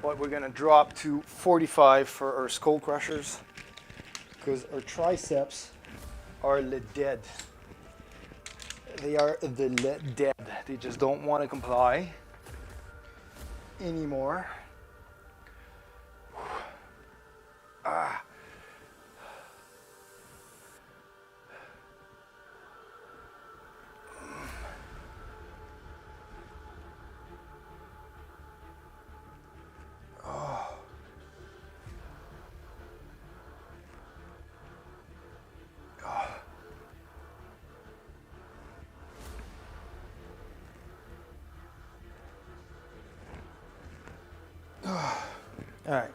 But we're going to drop to 45 for our skull crushers because our triceps are dead. They are dead. They just don't want to comply anymore. Ah. All right.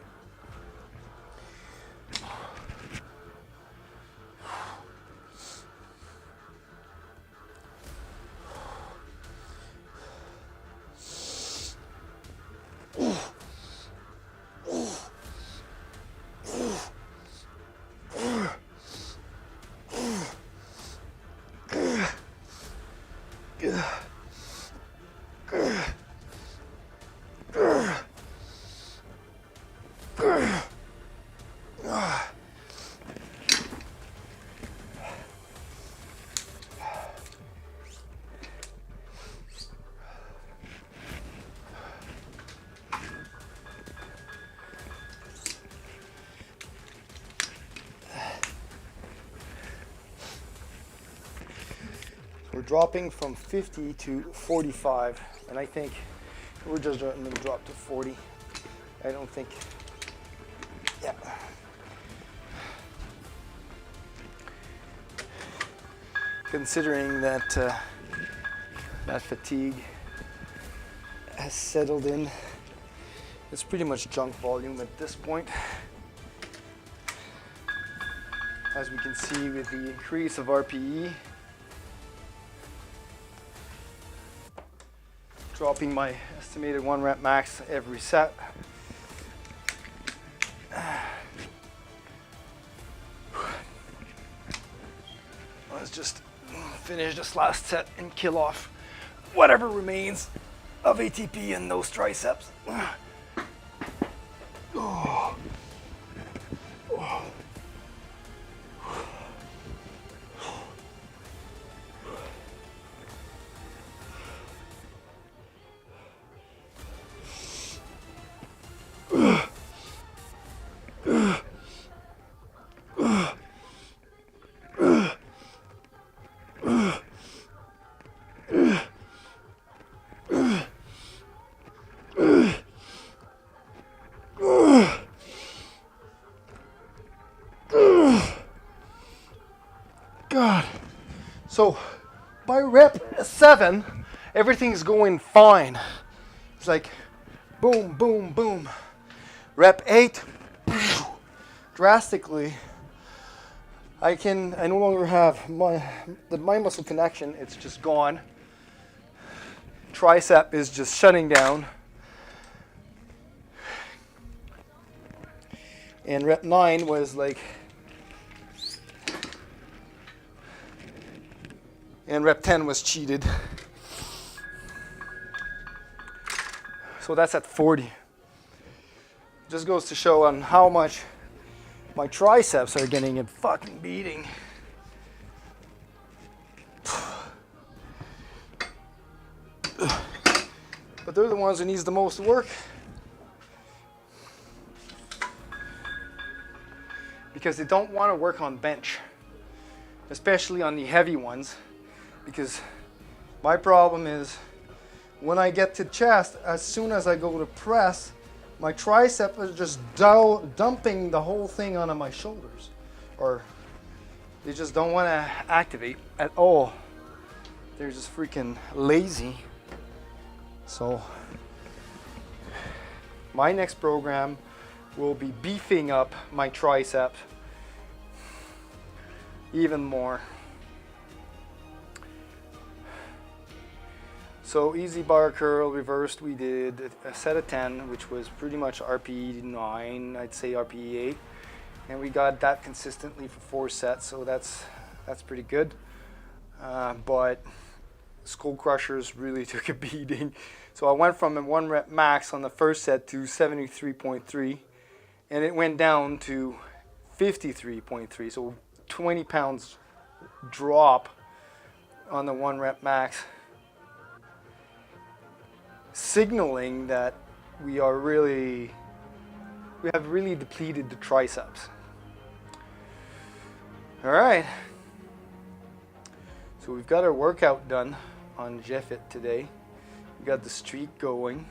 We're dropping from 50 to 45, and I think we're just going to drop to 40. I don't think, yeah. Considering that that fatigue has settled in, it's pretty much junk volume at this point. As we can see with the increase of RPE, dropping my estimated 1 rep max every set. Let's just finish this last set and kill off whatever remains of ATP in those triceps. Oh. Oh. God. So by rep 7, everything's going fine. It's like boom, boom, boom. Rep 8, drastically, I no longer have my muscle connection. It's just gone. Tricep is just shutting down. And rep 9 was like, and rep 10 was cheated. So that's at 40. Just goes to show on how much my triceps are getting a fucking beating. But they're the ones who needs the most work. Because they don't want to work on bench, especially on the heavy ones. Because my problem is when I get to chest, as soon as I go to press, my tricep is just dumping the whole thing onto my shoulders. Or they just don't want to activate at all. They're just freaking lazy. So my next program will be beefing up my tricep even more. So easy bar curl reversed, we did a set of 10, which was pretty much RPE 9, I'd say RPE 8. and we got that consistently for 4 sets, so that's pretty good. But Skull Crushers really took a beating. So I went from a 1 rep max on the first set to 73.3, and it went down to 53.3, so 20 pounds drop on the 1 rep max, signaling that we have really depleted the triceps. All right, so we've got our workout done on JFit today. We got the streak going.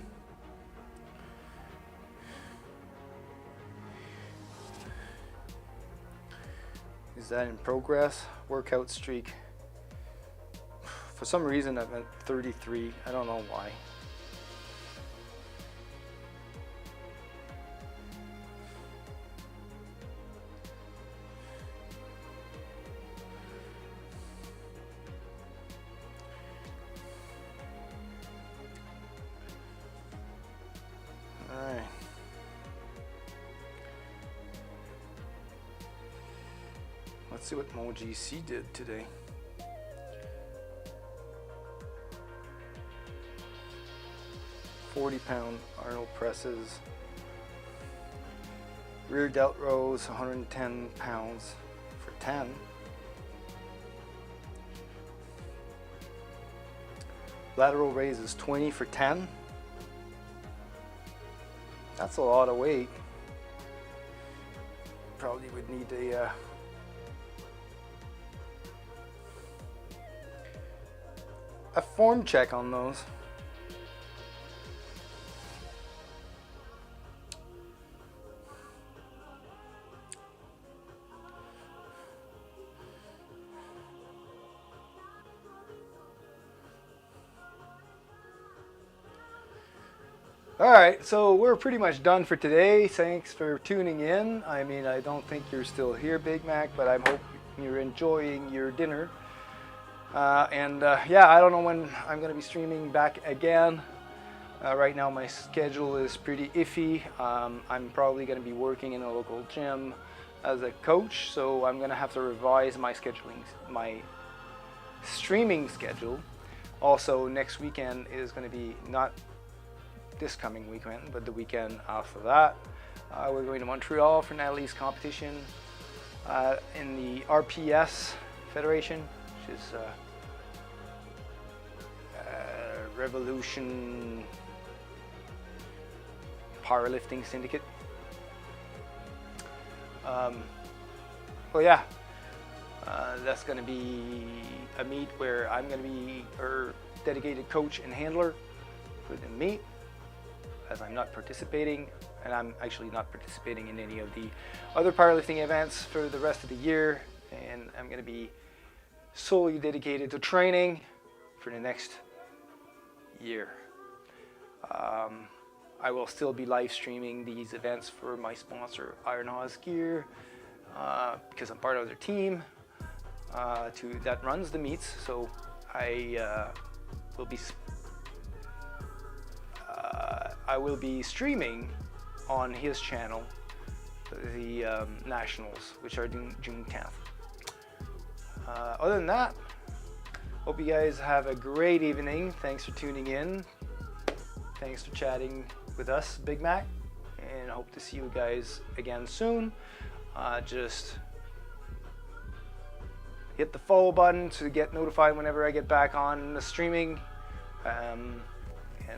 Is that in progress? Workout streak. For some reason I'm at 33. I don't know why. Alright. Let's see what MoGC did today. £40 Arnold presses. Rear delt rows, 110 pounds for 10. Lateral raises, 20 for 10. That's a lot of weight. Probably would need a form check on those. All right, so we're pretty much done for today. Thanks for tuning in. I mean, I don't think you're still here, Big Mac, but I hope you're enjoying your dinner. Yeah, I don't know when I'm going to be streaming back again. Right now my schedule is pretty iffy. I'm probably going to be working in a local gym as a coach, so I'm going to have to revise my streaming schedule. Also, next weekend is going to be not this coming weekend, but the weekend after that. We're going to Montreal for Natalie's competition in the RPS Federation, which is Revolution Powerlifting Syndicate. Well, yeah, that's going to be a meet where I'm going to be her dedicated coach and handler for the meet, as I'm not participating, and I'm actually not participating in any of the other powerlifting events for the rest of the year, and I'm going to be solely dedicated to training for the next year. I will still be live streaming these events for my sponsor Iron Horse Gear, because I'm part of their team that runs the meets, so I will be streaming on his channel the nationals, which are June 10th. Other than that, hope you guys have a great evening. Thanks for tuning in. Thanks for chatting with us, Big Mac, and hope to see you guys again soon. Just hit the follow button to get notified whenever I get back on the streaming. And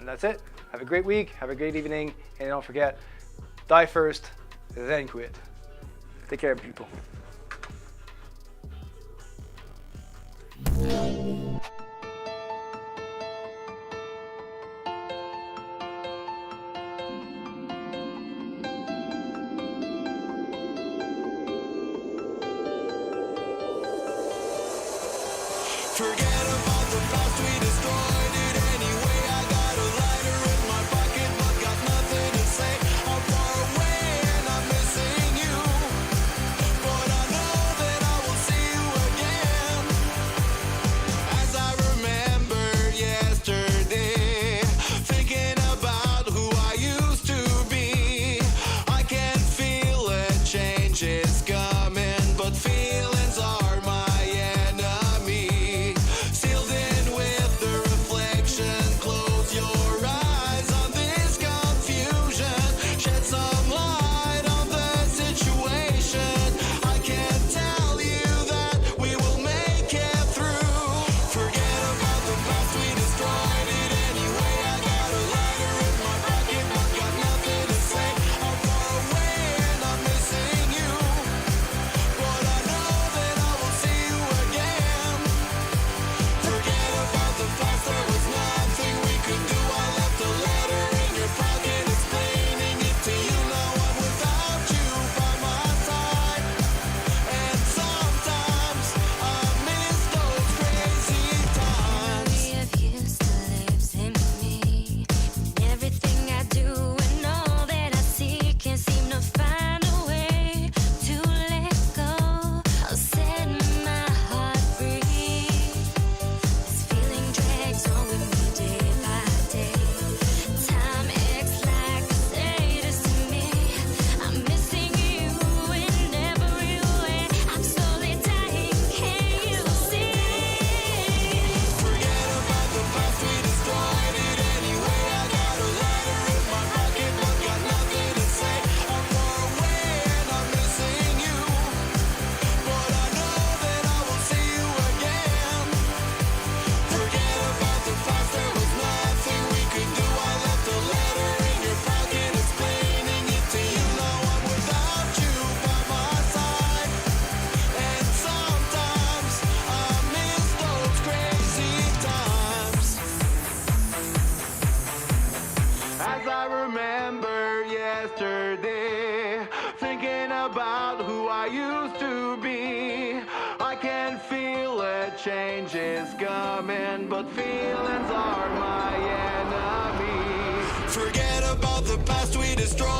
that's it. Have a great week, have a great evening, and don't forget, die first, then quit. Take care, people. Forget about the past, we destroyed it anyway. I got a lighter in my pocket, but got nothing to say. I'm far away and I'm missing you, but I know that I will see you again. As I remember yesterday, thinking about who I used to be, I can feel it changing. as I remember yesterday, thinking about who I used to be. I can feel a change is coming, but feelings are my enemy. Forget about the past we destroyed.